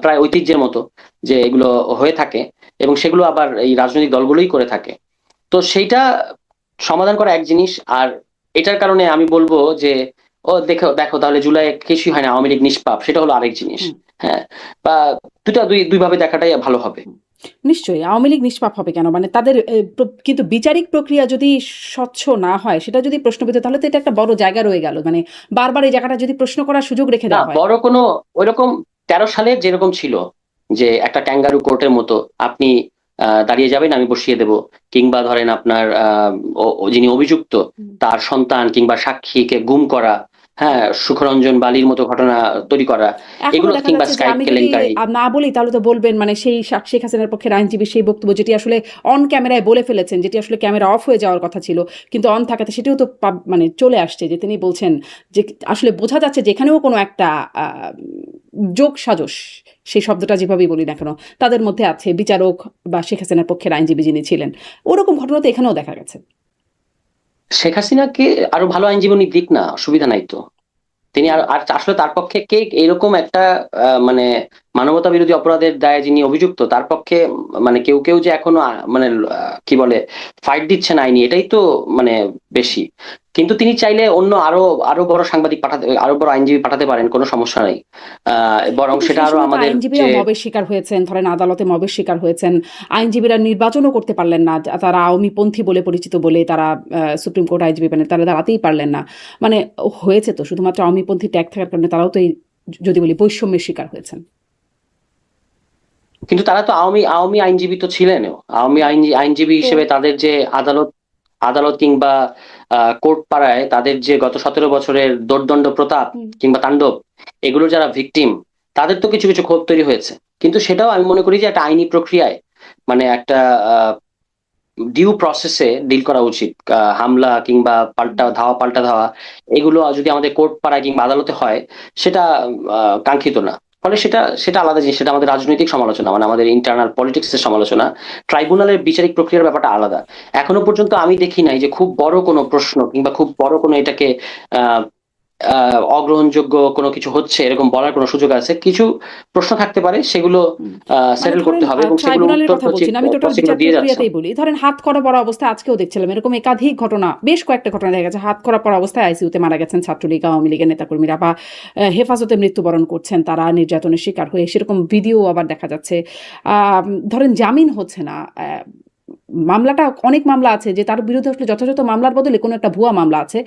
প্রায় ঐতিহ্যের মতো যে এগুলো হয়ে থাকে, এবং সেগুলো আবার এই রাজনৈতিক দলগুলোই করে থাকে। তো সেইটা সমাধান করা এক জিনিস। আর এটার কারণে আমি বলবো যে ও দেখো দেখো তাহলে জুলাই কিছুই হয় না, আওয়ামী লীগ নিষ্পাপ, সেটা হলো আরেক জিনিস। হুম। হ্যাঁ, বা দুই ভাবে দেখাটাই ভালো হবে। নিশ্চয়ই আওয়ামী লীগ নিষ্পাপ হবে কেন, মানে তাদের কিন্তু বিচারিক প্রক্রিয়া যদি স্বচ্ছ না হয়, সেটা যদি প্রশ্নবিদ্ধ, তাহলে তো এটা একটা বড় জায়গা রয়ে গেল, মানে বারবার এই জায়গাটা যদি প্রশ্ন করার সুযোগ রেখে না, দেওয়া হয়। বড় কোনো ওইরকম 13 সালে যেরকম ছিল যে একটা ক্যাঙ্গারু কোর্টের মতো আপনি দাঁড়িয়ে যাবেন, আমি বসিয়ে দেব, কিংবা ধরেন আপনার যিনি অভিযুক্ত হুম। তার সন্তান কিংবা সাক্ষীকে গুম করা, হ্যাঁ, সুখরঞ্জন বালির মতো ঘটনা তৈরি করা, এখনো এগুলো দেখা কিংবা যাচ্ছে যে স্কাইপ আমি যদি কেলেঙ্কারি। না বলি তাহলে তো বলবেন মানে সেই শেখ হাসিনার পক্ষের আইনজীবী সেই বক্তব্য যেটি আসলে অন ক্যামেরায় বলে ফেলেছেন, যেটি আসলে ক্যামেরা অফ হয়ে যাওয়ার কথা ছিল কিন্তু অন থাকাতে সেটিও তো মানে চলে আসছে, যে তিনি বলছেন যে আসলে বোঝা যাচ্ছে যে এখানেও কোনো একটা যোগ সাজস, সেই শব্দটা যেভাবেই বলি না কেন, তাদের মধ্যে আছে বিচারক বা শেখ হাসিনার পক্ষের আইনজীবী যিনি ছিলেন। ওরকম ঘটনা তো এখানেও দেখা গেছে। শেখ হাসিনাকে আরো ভালো আইনজীবনী দিক না, অসুবিধা নাই তো। তিনি আর আর আসলে তার পক্ষে কে এরকম একটা মানে মানবতা বিরোধী অপরাধের দায়ে যিনি অভিযুক্ত তার পক্ষে মানে কেউ কেউ যে এখনো মানে কি বলে ফাইট দিচ্ছেন আইনি, এটাই তো মানে বেশি। কিন্তু তিনি চাইলে অন্য আরো আরো বড় সাংবাদিক পাঠাতে, আরো বড় আইনজীবী পাঠাতে পারেন, কোনো সমস্যা নেই। বরং কিন্তু সেটা সেই আরো সময় তো আমাদের আইনজীবীরা যে মবের শিকার হয়েছেন, ধরেন আদালতে মবের শিকার হয়েছেন, আইনজীবীরা নির্বাচনও করতে পারলেন না, তারা আওয়ামীপন্থী বলে পরিচিত বলে তারা সুপ্রিম কোর্ট আইনজীবী প্যানেল তারা দাঁড়াতেই পারলেন না। মানে হয়েছে তো শুধুমাত্র আওয়ামীপন্থী ট্যাগ থাকার কারণে তারাও তো এই যদি বলি বৈষম্যের শিকার হয়েছেন। কিন্তু তারা তো আওয়ামী আওয়ামী আইনজীবী তো ছিলেনও। আওয়ামী আইনজীবী তো হিসেবে তাদের যে আদালত আদালত কিংবা কোর্ট পাড়ায় তাদের যে গত 17 বছরের দোর্দণ্ড প্রতাপ হুম, কিংবা তাণ্ডব, এগুলো যারা ভিকটিম, তাদের তো কিছু কিছু ক্ষোভ তৈরি হয়েছে। কিন্তু সেটাও আমি মনে করি যে একটা আইনি প্রক্রিয়ায়, মানে একটা ডিউ প্রসেসে ডিল করা উচিত। হামলা কিংবা পাল্টা ধাওয়া এগুলো যদি আমাদের কোর্ট পাড়ায় কিংবা আদালতে হয়, সেটা কাঙ্ক্ষিত না। ফলে সেটা সেটা আলাদা জিনিস, সেটা আমাদের রাজনৈতিক সমালোচনা, মানে আমাদের ইন্টারনাল পলিটিক্স এর সমালোচনা। ট্রাইব্যুনালের বিচারিক প্রক্রিয়ার ব্যাপারটা আলাদা। এখনো পর্যন্ত আমি দেখি নাই যে খুব বড় কোনো প্রশ্ন কিংবা খুব বড় কোনো এটাকে আহ অগ্রহণযোগ্য কোনো কিছু হচ্ছে এরকম বলার কোনো সুযোগ আছে। কিছু প্রশ্ন থাকতে পারে, সেগুলো হুম। মানে সেটেল ধরেন করতে হবে এবং সেগুলোর ট্রাইব্যুনালের উত্তর কথা বলছি না, আমি টোটাল বিচার প্রসিকিউটর দিয়ে যাচ্ছেন। প্রক্রিয়াতেই বলি। ধরেন হাতকড়া পরা অবস্থায় আজকেও দেখছিলাম এরকম একাধিক ঘটনা, বেশ কয়েকটা ঘটনা দেখা গেছে হাতকড়া পরা অবস্থায় আইসিইউতে মারা গেছেন ছাত্রলীগ আওয়ামী লীগের নেতাকর্মীরা, বা হেফাজতে মৃত্যুবরণ করছেন তারা নির্যাতনের শিকার হয়ে, সেরকম ভিডিও আবার দেখা যাচ্ছে। ধরেন জামিন হচ্ছে না, মামলাটা অনেক মামলা আছে যে তার বিরুদ্ধে আসলে যথাযথ মামলার বদলে কোনো একটা ভুয়া মামলা আছে,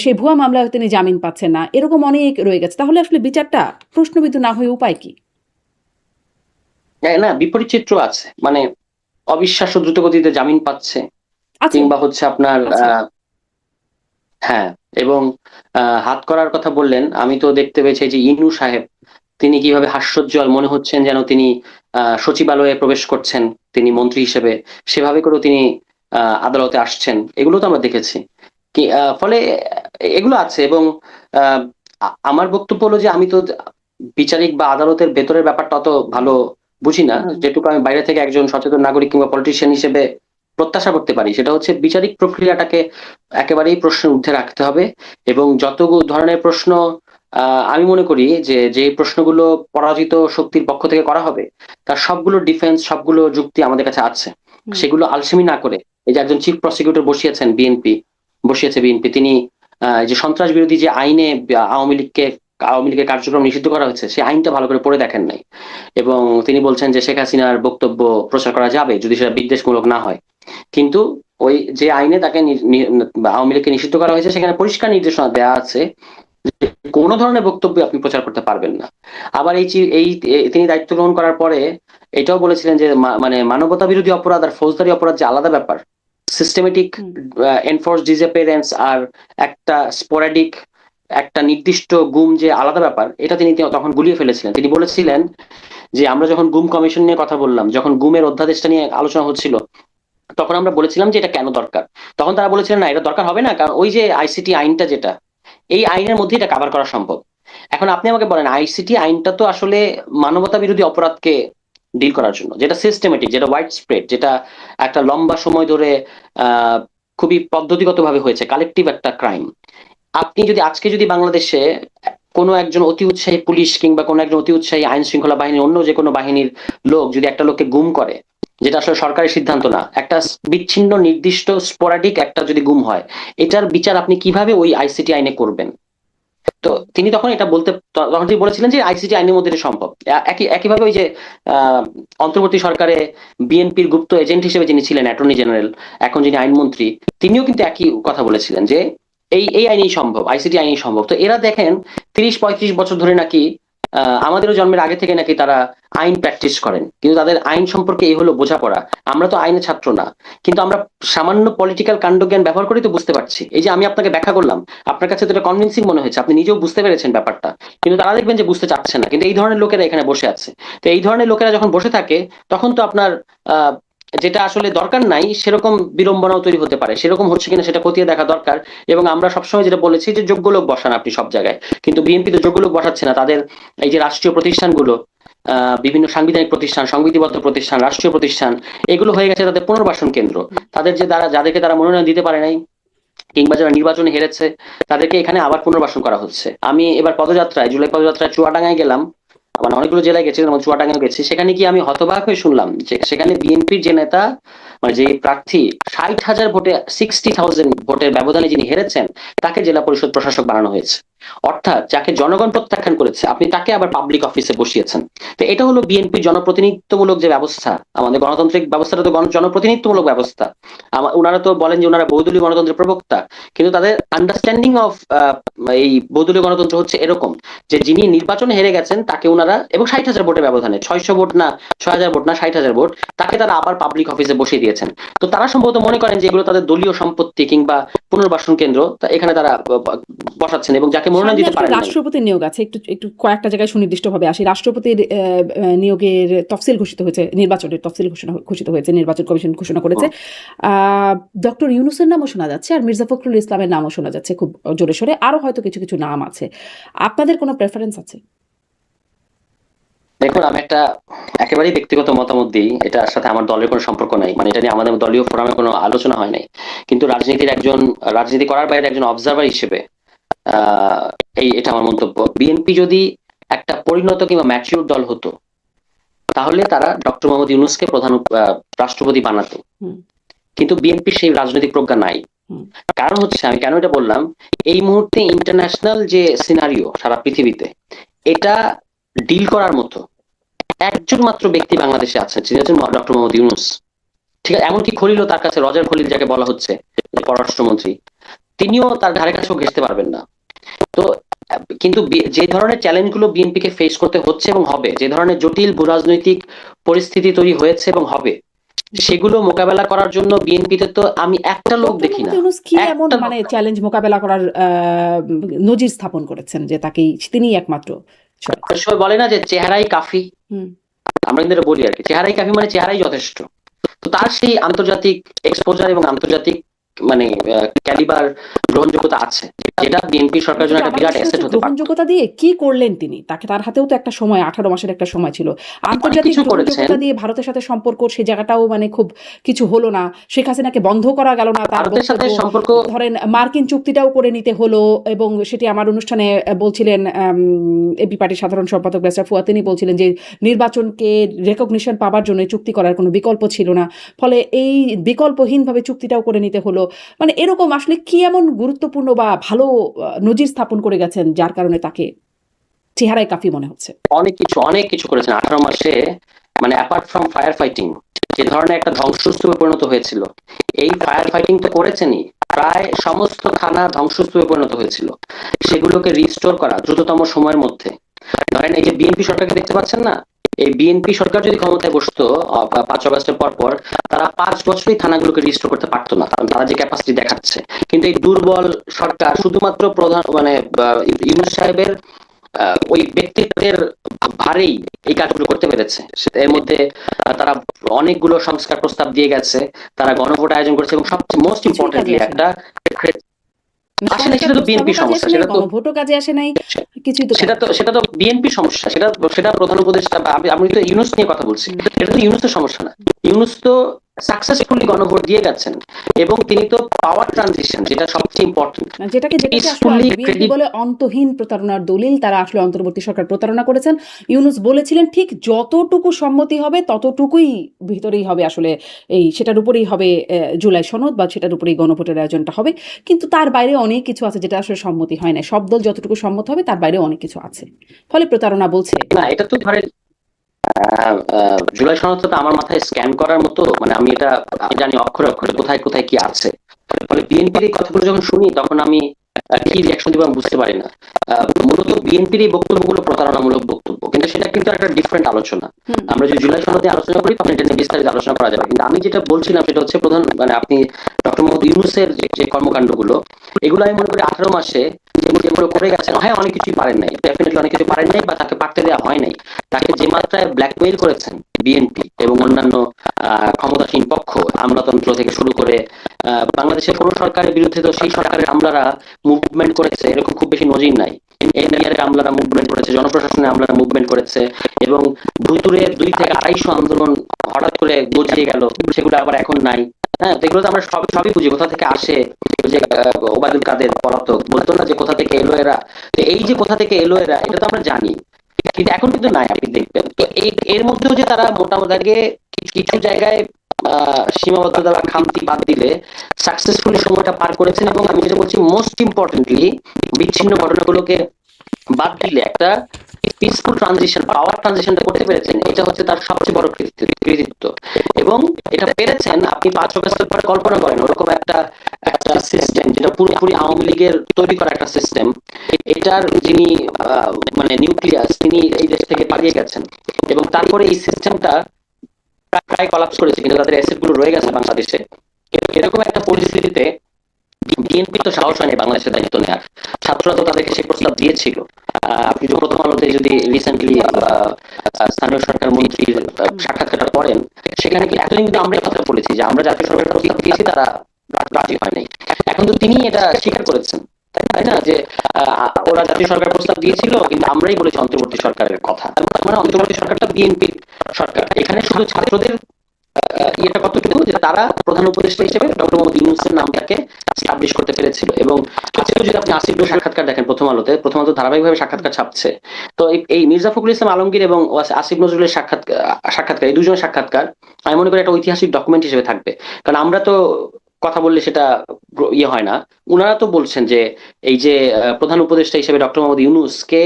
সেই ভুয়া মামলায় তিনি জামিন পাচ্ছেন না, এরকম অনেক রয়ে গেছে। তাহলে আসলে বিচারটা প্রশ্নবিদ্ধ না হয়ে উপায় কি? না, বিপরীত চিত্র আছে। মানে অবিশ্বাস্য দ্রুতগতিতে জামিন পাচ্ছে, আছে, কিংবা হচ্ছে আপনার আছে। হ্যাঁ। এবং হাত করার কথা বললেন, আমি তো দেখতে পেয়েছি যে ইনু সাহেব, তিনি কিভাবে হাস্যোজ্জ্বল মনে হচ্ছেন যেন তিনি সচিবালয়ে প্রবেশ করছেন, তিনি মন্ত্রী হিসেবে সেভাবে করেও তিনি আদালতে আসছেন, এগুলো তো আমরা দেখেছি। কি ফলে এগুলো আছে। এবং আহ, আমার বক্তব্য হলো যে আমি তো বিচারিক বা আদালতের ভেতরের ব্যাপারটা অত ভালো বুঝি না। হুম, যেটুকু আমি বাইরে থেকে একজন সচেতন নাগরিক কিংবা পলিটিশিয়ান হিসেবে প্রত্যাশা করতে পারি, সেটা হচ্ছে বিচারিক প্রক্রিয়াটাকে একেবারেই প্রশ্নের ঊর্ধ্বে রাখতে হবে। এবং যত ধরনের প্রশ্ন আমি মনে করি যে যে প্রশ্নগুলো পরাজিত শক্তির পক্ষ থেকে করা হবে, তার সবগুলো ডিফেন্স, সবগুলো যুক্তি আমাদের কাছে আছে। হুম, সেগুলো আলসেমি না করে, এই যে একজন চিফ প্রসিকিউটর বসিয়েছে বিএনপি, তিনি যে সন্ত্রাস বিরোধী যে আইনে আওয়ামী লীগের কার্যক্রম নিষিদ্ধ করা হয়েছে, সেই আইনটা ভালো করে পড়ে দেখেন নাই। এবং তিনি বলছেন যে শেখ হাসিনার বক্তব্য প্রচার করা যাবে যদি সেটা বিদ্বেষমূলক না হয়। কিন্তু ওই যে আইনে তাকে আওয়ামী লীগকে নিষিদ্ধ করা হয়েছে, সেখানে পরিষ্কার নির্দেশনা দেওয়া আছে কোন ধরনের বক্তব্য আপনি প্রচার করতে পারবেন না। আবার তিনি দায়িত্ব গ্রহণ করার পরে এটাও বলেছিলেন যে মানে মানবতা বিরোধী অপরাধ আর ফৌজদারি অপরাধ যে আলাদা ব্যাপার, সিস্টেমেটিক হুম, এনফোর্স ডিসঅ্যাপিয়ারেন্স আর একটা স্পোরাডিক একটা নির্দিষ্ট গুম যে আলাদা ব্যাপার, এটা তিনি তখন গুলিয়ে ফেলেছিলেন। তিনি বলেছিলেন যে আমরা যখন গুম কমিশন নিয়ে কথা বললাম, যখন গুমের অধ্যাদেশটা নিয়ে আলোচনা হচ্ছিল, তখন আমরা বলেছিলাম যে এটা কেন দরকার। তখন তারা বলেছিলেন না, এটা দরকার হবে না, কারণ ওই যে আইসিটি আইনটা, যেটা এই আইনের মধ্যে এটা কাভার করা সম্ভব। এখন আপনি আমাকে বলেন, আইসিটি আইনটা তো আসলে মানবতা বিরোধী অপরাধকে ডিল করার জন্য, যেটা সিস্টেমেটিক, যেটা ওয়াইড স্প্রেড, যেটা একটা লম্বা সময় ধরে আহ খুবই পদ্ধতিগতভাবে হয়েছে, কালেকটিভ একটা ক্রাইম। আপনি যদি আজকে যদি বাংলাদেশে কোনো একজন অতি উৎসাহী পুলিশ কিংবা কোনো একজন অতি উৎসাহী আইন শৃঙ্খলা বাহিনী, অন্য যে কোনো বাহিনীর লোক যদি একটা লোককে গুম করে, যেটা আসলে সরকারের সিদ্ধান্ত না, একটা বিচ্ছিন্ন নির্দিষ্ট স্পোরাডিক একটা যদি গুম হয়, এটার বিচার আপনি কিভাবে ওই আইসিটি আইনে করবেন? তো তিনি তখন এটা তখন তিনি বলেছিলেন যে আইসিটি আইনের মধ্যে এটা সম্ভব। একইভাবে ওই যে আহ অন্তর্বর্তী সরকারে বিএনপির গুপ্ত এজেন্ট হিসেবে যিনি ছিলেন অ্যাটর্নি জেনারেল, এখন যিনি আইনমন্ত্রী, তিনিও কিন্তু একই কথা বলেছিলেন যে এই এই আইনেই সম্ভব, আইসিটি আইনেই সম্ভব। তো এরা দেখেন 30-35 বছর ধরে নাকি আমাদেরও জন্মের আগে থেকে নাকি তারা আইন প্র্যাকটিস করেন, কিন্তু তাদের আইন সম্পর্কে এই হলো বোঝাপড়া। আমরা তো আইনের ছাত্র না, কিন্তু আমরা সামান্য পলিটিক্যাল কাণ্ডজ্ঞান ব্যবহার করেই তো বুঝতে পারছি। এই যে আমি আপনাকে ব্যাখ্যা করলাম, আপনার কাছে তো এটা কনভিন্সিং মনে হয়েছে, আপনি নিজেও বুঝতে পেরেছেন ব্যাপারটা, কিন্তু তারা দেখবেন যে বুঝতে চাচ্ছে না। কিন্তু এই ধরনের লোকেরা এখানে বসে আছে। তো এই ধরনের লোকেরা যখন বসে থাকে, তখন তো আপনার আহ যেটা আসলে দরকার নাই সেরকম বিড়ম্বনাও তৈরি হতে পারে, সেরকম হচ্ছে কিনা সেটা খতিয়ে দেখা দরকার। এবং আমরা সবসময় যেটা বলেছি যে যোগ্য লোক বসান আপনি সব জায়গায়, কিন্তু বিএনপি তো যোগ্য লোক বসাচ্ছে না। তাদের এই যে রাষ্ট্রীয় প্রতিষ্ঠানগুলো, বিভিন্ন সাংবিধানিক প্রতিষ্ঠান, সংবিধিবদ্ধ প্রতিষ্ঠান, রাষ্ট্রীয় প্রতিষ্ঠান, এগুলো হয়ে গেছে তাদের পুনর্বাসন কেন্দ্র। তাদের যে যাদেরকে তারা মনোনয়ন দিতে পারে নাই কিংবা যারা নির্বাচনে হেরেছে, তাদেরকে এখানে আবার পুনর্বাসন করা হচ্ছে। আমি এবার পদযাত্রায়, জুলাই পদযাত্রায় চুয়াডাঙ্গায় গেলাম। মানে অনেকগুলো জেলায় গেছি, যেমন চুয়াডাঙ্গাও গেছি, সেখানে গিয়ে আমি হতবাক হয়ে শুনলাম যে সেখানে বিএনপির যে নেতা, মানে যে প্রার্থী 60,000 ভোটে, 60,000 ভোটের ব্যবধানে যিনি হেরেছেন, তাকে জেলা পরিষদ প্রশাসক বানানো হয়েছে। অর্থাৎ যাকে জনগণ প্রত্যাখ্যান করেছে, আপনি তাকে আবার পাবলিক অফিসে বসিয়েছেন। তো এটা হলো বিএনপির জনপ্রতিনিধিত্বমূলক যে ব্যবস্থা। আমাদের গণতান্ত্রিক ব্যবস্থাটা তো জনপ্রতিনিধিত্বমূলক ব্যবস্থা। ওনারা তো বলেন যে ওনারা বহুদলীয় গণতন্ত্রের প্রবক্তা, কিন্তু তাদের আন্ডারস্ট্যান্ডিং অফ এই বহুদলীয় গণতন্ত্র হচ্ছে এরকম যে যিনি নির্বাচনে হেরে গেছেন তাকে ওনারা, এবং 60,000 ভোটের ব্যবধানে, 600 ভোট না, 6,000 ভোট না, 60,000 ভোট, তাকে তারা আবার পাবলিক অফিসে বসিয়ে দিয়েছেন। তো তারা সম্ভবত মনে করেন যে এগুলো তাদের দলীয় সম্পত্তি কিংবা পুনর্বাসন কেন্দ্র, তা এখানে তারা বসাচ্ছেন, এবং যাকে মনোনয়ন সামনে দিতে আসলে পারেন নাই। রাষ্ট্রপতির নিয়োগ আছে, একটু একটু কয়েকটা জায়গায় সুনির্দিষ্টভাবে আসি। রাষ্ট্রপতির নিয়োগের তফসিল ঘোষিত হয়েছে, নির্বাচনের তফসিল ঘোষিত হয়েছে, নির্বাচন কমিশন ঘোষণা করেছে। ডক্টর ইউনূসের নামও শোনা যাচ্ছে, আর মির্জা ফখরুল ইসলামের নামও শোনা যাচ্ছে খুব জোরে সোরে, আরো হয়তো কিছু কিছু নাম আছে। আপনাদের কোনো প্রেফারেন্স আছে? দেখুন, আমি একটা একেবারেই ব্যক্তিগত মতামত দিই, এটার সাথে আমার দলের কোনো সম্পর্ক নাই, মানে এটা নিয়ে আমাদের দলীয় ফোরামে কোনো আলোচনা হয় নাই। কিন্তু রাজনীতি করার বাইরে একজন অবজারভার হিসেবে আহ এটা আমার মন্তব্য। বিএনপি যদি একটা পরিণত কিংবা ম্যাচিউর দল হতো, তাহলে তারা ডক্টর মোহাম্মদ ইউনূসকে রাষ্ট্রপতি বানাতো। কিন্তু বিএনপির সেই রাজনৈতিক প্রজ্ঞা নাই। কারণ হচ্ছে, আমি কেন এটা বললাম, এই মুহূর্তে ইন্টারন্যাশনাল যে সিনারিও সারা পৃথিবীতে, এটা ডিল করার মতো একজন মাত্র ব্যক্তি বাংলাদেশে আছেন, যিনি হচ্ছেন ডক্টর মোহাম্মদ ইউনূস। ঠিক আছে, এমনকি খলিলও তার কাছে, রজার খলিল যাকে বলা হচ্ছে পররাষ্ট্রমন্ত্রী, তিনিও তার ধারে কাছেও ঘেঁষতে পারবেন না। তো কিন্তু যে ধরনের চ্যালেঞ্জ গুলো বিএনপি কে ফেস করতে হচ্ছে এবং হবে, যে ধরনের জটিল ভূরাজনৈতিক পরিস্থিতি তৈরি হয়েছে এবং হবে, সেগুলো মোকাবেলা করার জন্য বিএনপিতে তো আমি একটা লোক ডক্টর দেখি মোহাম্মদ না, ইউনূস কি এমন একটা লোক। মানে চ্যালেঞ্জ মোকাবেলা করার নজির স্থাপন করেছেন যে তাকেই, তিনিই একমাত্র choice? অনেক সময় বলে না যে চেহারাই কাফি, হুম। আমরা কিন্তু এটা বলি আর কি, চেহারাই কাফি মানে চেহারাই যথেষ্ট। তো তার সেই আন্তর্জাতিক এক্সপোজার এবং আন্তর্জাতিক মানে ক্যালিবার, গ্রহণযোগ্যতা আছে, যেটা বিএনপি সরকারের জন্য যেটা একটা আমার বিরাট প্রশ্ন অ্যাসেট হচ্ছে, হতে পারত। গ্রহণযোগ্যতা দিয়ে কি করলেন তিনি? তার হাতেও তো একটা সময়, 18 মাসের একটা সময় ছিল। অনেক আন্তর্জাতিক কিছু করেছেন। গ্রহণযোগ্যতা দিয়ে ভারতের সাথে সম্পর্ক, সে জায়গাটাও মানে খুব কিছু হলো না। শেখ হাসিনাকে বন্ধ করা গেল না তার ভারতের সাথে বক্তব্য। সম্পর্ক, ধরেন মার্কিন চুক্তিটাও করে নিতে হলো, এবং সেটি আমার অনুষ্ঠানে বলছিলেন এবি পার্টির সাধারণ সম্পাদক ব্যারিস্টার ফুয়াদ, তিনি বলছিলেন যে নির্বাচনকে রেকগনিশন পাবার জন্য এই চুক্তি করার কোনো বিকল্প ছিল না, ফলে এই বিকল্পহীনভাবে চুক্তিটাও করে নিতে হলো। মানে এরকম আসলে কি এমন গুরুত্বপূর্ণ বা ভালো নজির স্থাপন করে গেছেন যার কারণে তাকে চেহারায় কাফি মনে হচ্ছে? অনেক কিছু করেছেন 18 মাসে। মানে অ্যাপার্ট ফ্রম ফায়ার ফাইটিং, যে ধরনের একটা ধ্বংসস্তূপে পরিণত হয়েছিল, এই ফায়ার ফাইটিং তো করেছেনই। প্রায় সমস্ত থানা ধ্বংসস্তূপে পরিণত হয়েছিল, সেগুলোকে রিস্টোর করা দ্রুততম সময়ের মধ্যে। ধরেন এই যে বিএনপি সরকারকে দেখতে পাচ্ছেন না, এই বিএনপি সরকার যদি ক্ষমতায় বসতো 5 আগস্টের পর, তারা 5 বছরই থানাগুলোকে রিস্টোর করতে পারতো না, কারণ তারা যে ক্যাপাসিটি দেখাচ্ছে। কিন্তু এই দুর্বল সরকার শুধুমাত্র প্রধান মানে ইউনূস সাহেবের ওই ব্যক্তিত্বের ভারেই এই কাজগুলো করতে পেরেছে। এর মধ্যে তারা অনেকগুলো সংস্কার প্রস্তাব দিয়ে গেছে, তারা গণভোট আয়োজন করেছে, এবং সবচেয়ে মোস্ট ইম্পর্টেন্টলি একটা আসে নাই, সেটা তো বিএনপি সমস্যা, সেটা তো গণভোটও কাজে আসে নাই, কিছুই তো সেটা তো বিএনপি সমস্যা, সেটা প্রধান উপদেষ্টা বা আমি তো ইউনূস নিয়ে কথা বলছি, এটা তো ইউনূসের সমস্যা না। ইউনূস তো সাকসেসফুলি গণভোট দিয়ে গেছেন, এবং তিনি তো পাওয়ার ট্রানজিশন, যেটা সবচেয়ে ইম্পর্টেন্ট, যেটাকে আসলে বিএনপি বলে অন্তহীন প্রতারণার দলিল, তারা আসলে অন্তর্বর্তী সরকার প্রতারণা করেছেন। ইউনূস বলেছিলেন ঠিক যতটুকু সম্মতি হবে ততটুকুই ভিতরেই হবে আসলে, এই সেটার উপরেই হবে জুলাই সনদ, বা সেটার উপরেই গণভোটের আয়োজনটা হবে। কিন্তু তার বাইরে অনেক কিছু আছে যেটা আসলে সম্মতি হয় না, সব দল যতটুকু সম্মত হবে তার বাইরে অনেক কিছু আছে, ফলে প্রতারণা বলছে না। এটা তো ধরেন জুলাই সনদ তো আমার মাথায় স্ক্যান করার মতো, মানে আমি জানি অক্ষরে অক্ষরে কোথায় কোথায় কি আছে। ফলে বিএনপির এই কথাগুলো যখন শুনি, তখন আমি কি রিয়াকশন দিব আমি বুঝতে পারি না। মূলত বিএনপির এই বক্তব্যগুলো প্রতারণামূলক বক্তব্য, কিন্তু সেটা কিন্তু একটা ডিফারেন্ট আলোচনা। আমরা যদি জুলাই সনদে আলোচনা করি, তখন এটা নিয়ে বিস্তারিত আলোচনা করা যাবে। কিন্তু আমি যেটা বলছিলাম সেটা হচ্ছে প্রধান, মানে আপনি ডক্টর মোহাম্মদ ইউনূসের যে কর্মকাণ্ডগুলো, এগুলো আমি মনে করি 18 মাসে যেগুলো করে গেছেন, হ্যাঁ অনেক কিছুই পারেন নাই, ডেফিনেটলি অনেক কিছু পারেন নাই, বা তাকে পারতে দেওয়া হয় নাই। তাকে যে মাত্রায় ব্ল্যাকমেইল করেছেন বিএনপি এবং অন্যান্য ক্ষমতাসীন পক্ষ, আমলাতন্ত্র থেকে শুরু করে, বাংলাদেশের কোন সরকারের বিরুদ্ধে তো সেই সরকারের আমলারা মুভমেন্ট করেছে এরকম খুব বেশি নজির নাই। এনডিআর আমলারা মুভমেন্ট করেছে, জনপ্রশাসনে আমলারা মুভমেন্ট করেছে, এবং ভুতুরে 2 থেকে 250 আন্দোলন হঠাৎ করে গজিয়ে গেল, সেগুলো আবার এখন নাই। হ্যাঁ, এগুলো তো আমরা সবই বুঝি কোথা থেকে আসে। যে ওবায়দুল কাদের পলাতক বলতো না যে কোথা থেকে এলো এরা, তো এই যে কোথা থেকে এলো এরা, এটা তো আমরা জানি। কিন্তু এখন কিন্তু নাই, আপনি দেখবেন। তো এর মধ্যেও যে তারা মোটামুটি কিছু জায়গায় সীমাবদ্ধতা বা খামতি বাদ দিলে সাকসেসফুলি সময়টা পার করেছেন। এবং আমি যেটা বলছি, মোস্ট ইম্পর্টেন্টলি বিচ্ছিন্ন ঘটনাগুলোকে বাদ দিলে একটা পিসফুল ট্রানজিশন, পাওয়ার ট্রানজিশনটা করতে পেরেছেন। এটা হচ্ছে তার সবচেয়ে বড় কৃতিত্ব। এবং এটা পেরেছেন আপনি 5 বছর পরে কল্পনা করেন ওরকম একটা একটা সিস্টেম যেটা পুরোপুরি আওয়ামী লীগের তৈরি করা একটা সিস্টেম, এটার যিনি মানে নিউক্লিয়াস, তিনি এই দেশ থেকে পালিয়ে গেছেন এবং তারপরে এই সিস্টেমটা প্রায় কলাপস করেছে, কিন্তু তাদের অ্যাসেট গুলো রয়ে গেছে বাংলাদেশে। এরকম একটা পরিস্থিতিতে বিএনপি তো সাহস হয়নি বাংলাদেশের দায়িত্ব নেওয়ার। ছাত্ররা তো তাদেরকে সেই প্রস্তাব দিয়েছিল। আপনি যে প্রথম আলোতে যদি রিসেন্টলি স্থানীয় সরকার মন্ত্রীর সাক্ষাৎকারটা পড়েন, সেখানে কি এতদিন কিন্তু আমরা কথা বলেছি যে আমরা জাতীয় সরকারের প্রস্তাব দিয়েছি, তারা রাজি হয় নাই। এখন তো তিনি এটা স্বীকার করেছেন, তাই না, যে ওরা জাতীয় সরকার প্রস্তাব দিয়েছিল কিন্তু আমরাই বলেছি অন্তর্বর্তী সরকারের কথা। মানে অন্তর্বর্তী সরকারটা বিএনপির সরকার। এখানে শুধু ছাত্রদের ইয়েটা কতটুকু যে তারা প্রধান উপদেষ্টা হিসেবে ডক্টর মোহাম্মদ ইউনূসের নামটাকে স্টাবলিশ করতে পেরেছিল। এবং আজকেও যদি আপনি আসিফের সাক্ষাৎকার দেখেন প্রথম আলোতে ধারাবাহিকভাবে সাক্ষাৎকার ছাপছে, তো এই মির্জা ফখরুল ইসলাম আলমগীর এবং আসিফ নজরুলের সাক্ষাৎকার, এই দুজনের সাক্ষাৎকার আমি মনে করি একটা ঐতিহাসিক ডকুমেন্ট হিসেবে থাকবে। কারণ আমরা তো কথা বললে সেটা ইয়ে হয় না। উনারা তো বলছেন যে এই যে প্রধান উপদেষ্টা হিসেবে ডক্টর মোহাম্মদ ইউনূসকে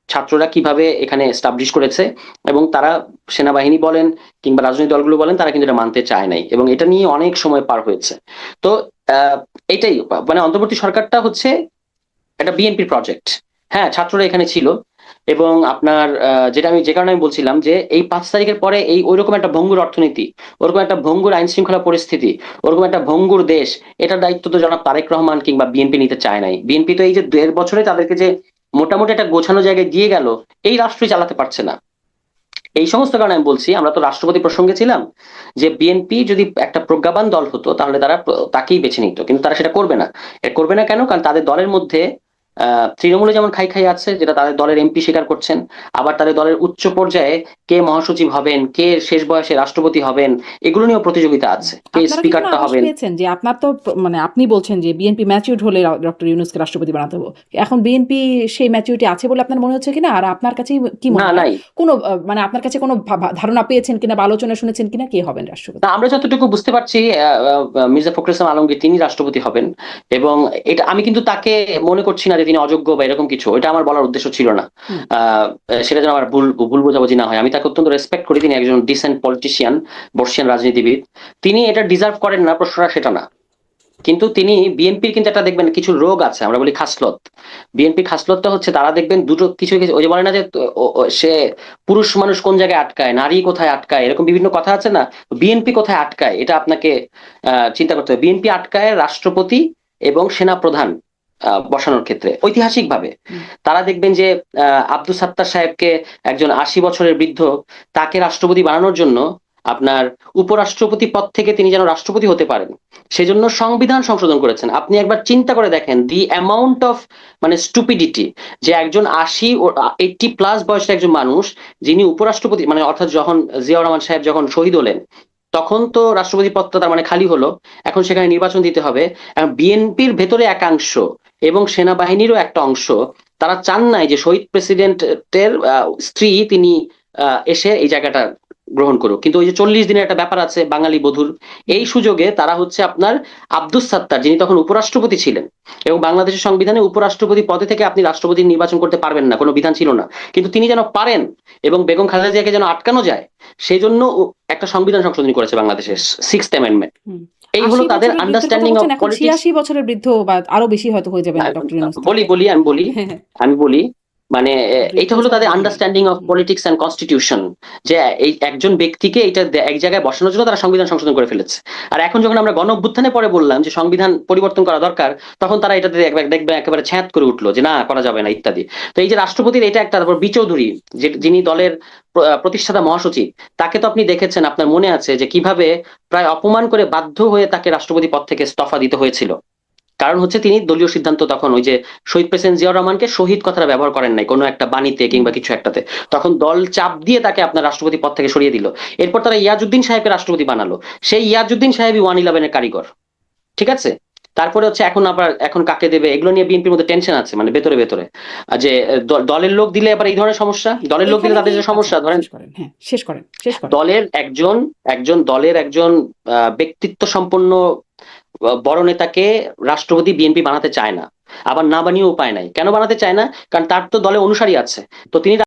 ছাত্ররা কিভাবে এখানে এস্টাবলিশ করেছে, এবং তারা সেনাবাহিনী বলেন কিংবা রাজনৈতিক দলগুলো বলেন, তারা কিন্তু এটা মানতে চায় নাই এবং এটা নিয়ে অনেক সময় পার হয়েছে। তো এটাই মানে অন্তর্বর্তী সরকারটা হচ্ছে একটা বিএনপি প্রজেক্ট। হ্যাঁ, ছাত্ররা এখানে ছিল এবং আপনার যেটা আমি যে কারণে আমি বলছিলাম যে এই 5 তারিখের পরে এই ওইরকম একটা ভঙ্গুর অর্থনীতি, ওরকম একটা ভঙ্গুর আইন শৃঙ্খলা পরিস্থিতি, ওরকম একটা ভঙ্গুর দেশ, এটার দায়িত্ব তো জনাব তারেক রহমান কিংবা বিএনপি নিতে চায় নাই। বিএনপি তো এই যে 1.5 বছরে তাদেরকে যে মোটামুটি একটা গোছানো জায়গায় দিয়ে গেল, এই রাষ্ট্রই চালাতে পারছে না। এই সমস্ত কারণে আমি বলছি, আমরা তো রাষ্ট্রপতি প্রসঙ্গে ছিলাম, যে বিএনপি যদি একটা প্রজ্ঞাবান দল হতো তাহলে তারা তাকেই বেছে নিত, কিন্তু তারা সেটা করবে না। করবে না কেন? কারণ তাদের দলের মধ্যে তৃণমূলে যেমন খাই খাই আছে, যেটা তাদের দলের এমপি স্বীকার করছেন, আবার তাদের দলের উচ্চ পর্যায়ে কে মহাসচিব হবেন, কে শেষ বয়সে রাষ্ট্রপতি হবেন, এগুলো নিয়েও প্রতিযোগিতা আছে, কে আপনারা কি কোনো স্পিকারটা আভাস হবেন। পেয়েছেন যে আপনার তো মানে আপনি বলছেন যে বিএনপি ম্যাচিউরড হলে ডক্টর ইউনূসকে রাষ্ট্রপতি বানাতে হবে, এখন বিএনপি সেই ম্যাচিউরিটি আছে বলে আপনার মনে হচ্ছে কিনা? আর আপনার কাছে কি মনে না, হয় নাই। কোনো মানে আপনার কাছে কোনো ধারণা পেয়েছেন কিনা বা আলোচনা শুনেছেন কিনা কে হবেন রাষ্ট্রপতি? না, আমরা যতটুকু বুঝতে পারছি মির্জা ফখরুল ইসলাম আলমগীর তিনি রাষ্ট্রপতি হবেন। এবং এটা আমি কিন্তু তাকে মনে করছি না যে তিনি অযোগ্য বা এরকম কিছু, এটা আমার বলার উদ্দেশ্য ছিল না। হুম। সেটা যেন আমার ভুল ভুল বোঝাবুঝি না হয়। আমি তাকে অত্যন্ত রেসপেক্ট করি, তিনি একজন ডিসেন্ট পলিটিশিয়ান, বর্ষিয়ান রাজনীতিবিদ। তিনি এটা ডিজার্ভ করেন না, প্রশ্নটা সেটা না। কিন্তু তিনি বিএনপির কিন্তু একটা দেখবেন কিছু রোগ আছে, আমরা বলি খাসলত। বিএনপি খাসলতটা হচ্ছে তারা দেখবেন দুটো কিছু কিছু, ওই যে বলে না যে সে পুরুষ মানুষ কোন জায়গায় আটকায়, নারী কোথায় আটকায়, এরকম বিভিন্ন কথা আছে না। বিএনপি কোথায় আটকায় এটা আপনাকে চিন্তা করতে হবে। বিএনপি আটকায় রাষ্ট্রপতি এবং সেনা প্রধান বসানোর ক্ষেত্রে ঐতিহাসিকভাবে। তারা দেখবেন যে আব্দুস সাত্তার সাহেবকে, একজন 80 বছরের বৃদ্ধ, তাকে রাষ্ট্রপতি বানানোর জন্য আপনার উপরাষ্ট্রপতি পদ থেকে তিনি যেন রাষ্ট্রপতি হতে পারেন সেজন্য সংবিধান সংশোধন করেছেন। আপনি একবার চিন্তা করে দেখেন দি অ্যামাউন্ট অফ মানে স্টুপিডিটি, যে একজন 80 ও 80+ বয়সের একজন মানুষ, যিনি উপরাষ্ট্রপতি, মানে অর্থাৎ যখন জিয়াউর রহমান সাহেব যখন শহীদ হলেন, তখন তো রাষ্ট্রপতি পদটা তার মানে খালি হলো, এখন সেখানে নির্বাচন দিতে হবে। বিএনপির ভেতরে একাংশ এবং সেনাবাহিনীরও একটা অংশ, তারা চান নাই যে শহীদ প্রেসিডেন্টের স্ত্রী তিনি এসে এই জায়গাটা গ্রহণ করুক। কিন্তু ওই যে 40 দিনের একটা ব্যাপার আছে বাঙালি বধুর, এই সুযোগে তারা হচ্ছে আপনার আব্দুস সাত্তার, যিনি তখন উপরাষ্ট্রপতি ছিলেন, এবং বাংলাদেশের সংবিধানে উপরাষ্ট্রপতি পদে থেকে আপনি রাষ্ট্রপতি নির্বাচন করতে পারবেন না, কোনো বিধান ছিল না, কিন্তু তিনি যেন পারেন এবং বেগম খালেদা জিয়াকে যেন আটকানো যায়, সেই জন্য একটা সংবিধান সংশোধনী করেছে বাংলাদেশের 6th অ্যামেন্ডমেন্ট। এই হলো 80 তাদের বছরের বৃদ্ধের কথা আন্ডারস্ট্যান্ডিং অফ বলছেন, এখন পলিটিক্স। 86 বছরের বৃদ্ধ বা আরো বেশি হয়তো হয়ে যাবেন ডক্টর ইউনূস। আমি বলি মানে এইটা হলো তাদের বৃদ্ধ understanding of politics and constitution, যে এই একজন ব্যক্তিকে এটা এক জায়গায় বসানোর জন্য তারা সংবিধান সংশোধন করে ফেলেছে। আর এখন যখন আমরা গণ অভ্যুত্থানে পরে বললাম যে সংবিধান পরিবর্তন করা দরকার, তখন তারা এটাতে দেখবে একেবারে ছ্যাঁত করে উঠলো যে না, করা যাবে না ইত্যাদি। তো এই যে রাষ্ট্রপতির এটা একটা, তারপর বি চৌধুরী যিনি দলের প্রতিষ্ঠাতা মহাসচিব, তাকে তো আপনি দেখেছেন, আপনার মনে আছে যে কিভাবে প্রায় অপমান করে বাধ্য হয়ে তাকে রাষ্ট্রপতি পদ থেকে ইস্তফা দিতে হয়েছিল। কারণ হচ্ছে তিনি দলীয় সিদ্ধান্ত, তখন ওই যে শহীদ প্রেসিডেন্ট জিয়াউর রহমানকে শহীদ কথাটা ব্যবহার করেন নাই কোনো একটা বাণীতে কিংবা কিছু একটাতে, তখন দল চাপ দিয়ে তাকে আপনার রাষ্ট্রপতি পদ থেকে সরিয়ে দিল। এরপর তারা ইয়াজউদ্দিন সাহেবকে রাষ্ট্রপতি বানালো, সেই ইয়াজউদ্দিন সাহেবই 111-এর কারিগর। ঠিক আছে, তারপরে হচ্ছে এখন কাকে দেবে এগুলো নিয়ে বিএনপির মধ্যে টেনশন আছে, মানে ভেতরে ভেতরে যে দলের লোক দিলে আবার এই ধরনের সমস্যা, দলের লোক দিলে এখানে তাদের কি যে আচ্ছা সমস্যা ধরেন শেষ করেন, হ্যাঁ শেষ করেন, শেষ করেন। দলের একজন ব্যক্তিত্ব সম্পন্ন বড় নেতাকে রাষ্ট্রপতি বিএনপি বানাতে চায় না, আবার না বানিয়ে উপায় নাই। কেন বানাতে চায় না? কারণ তার তো দলে অনুসারী আছে, তো তিনি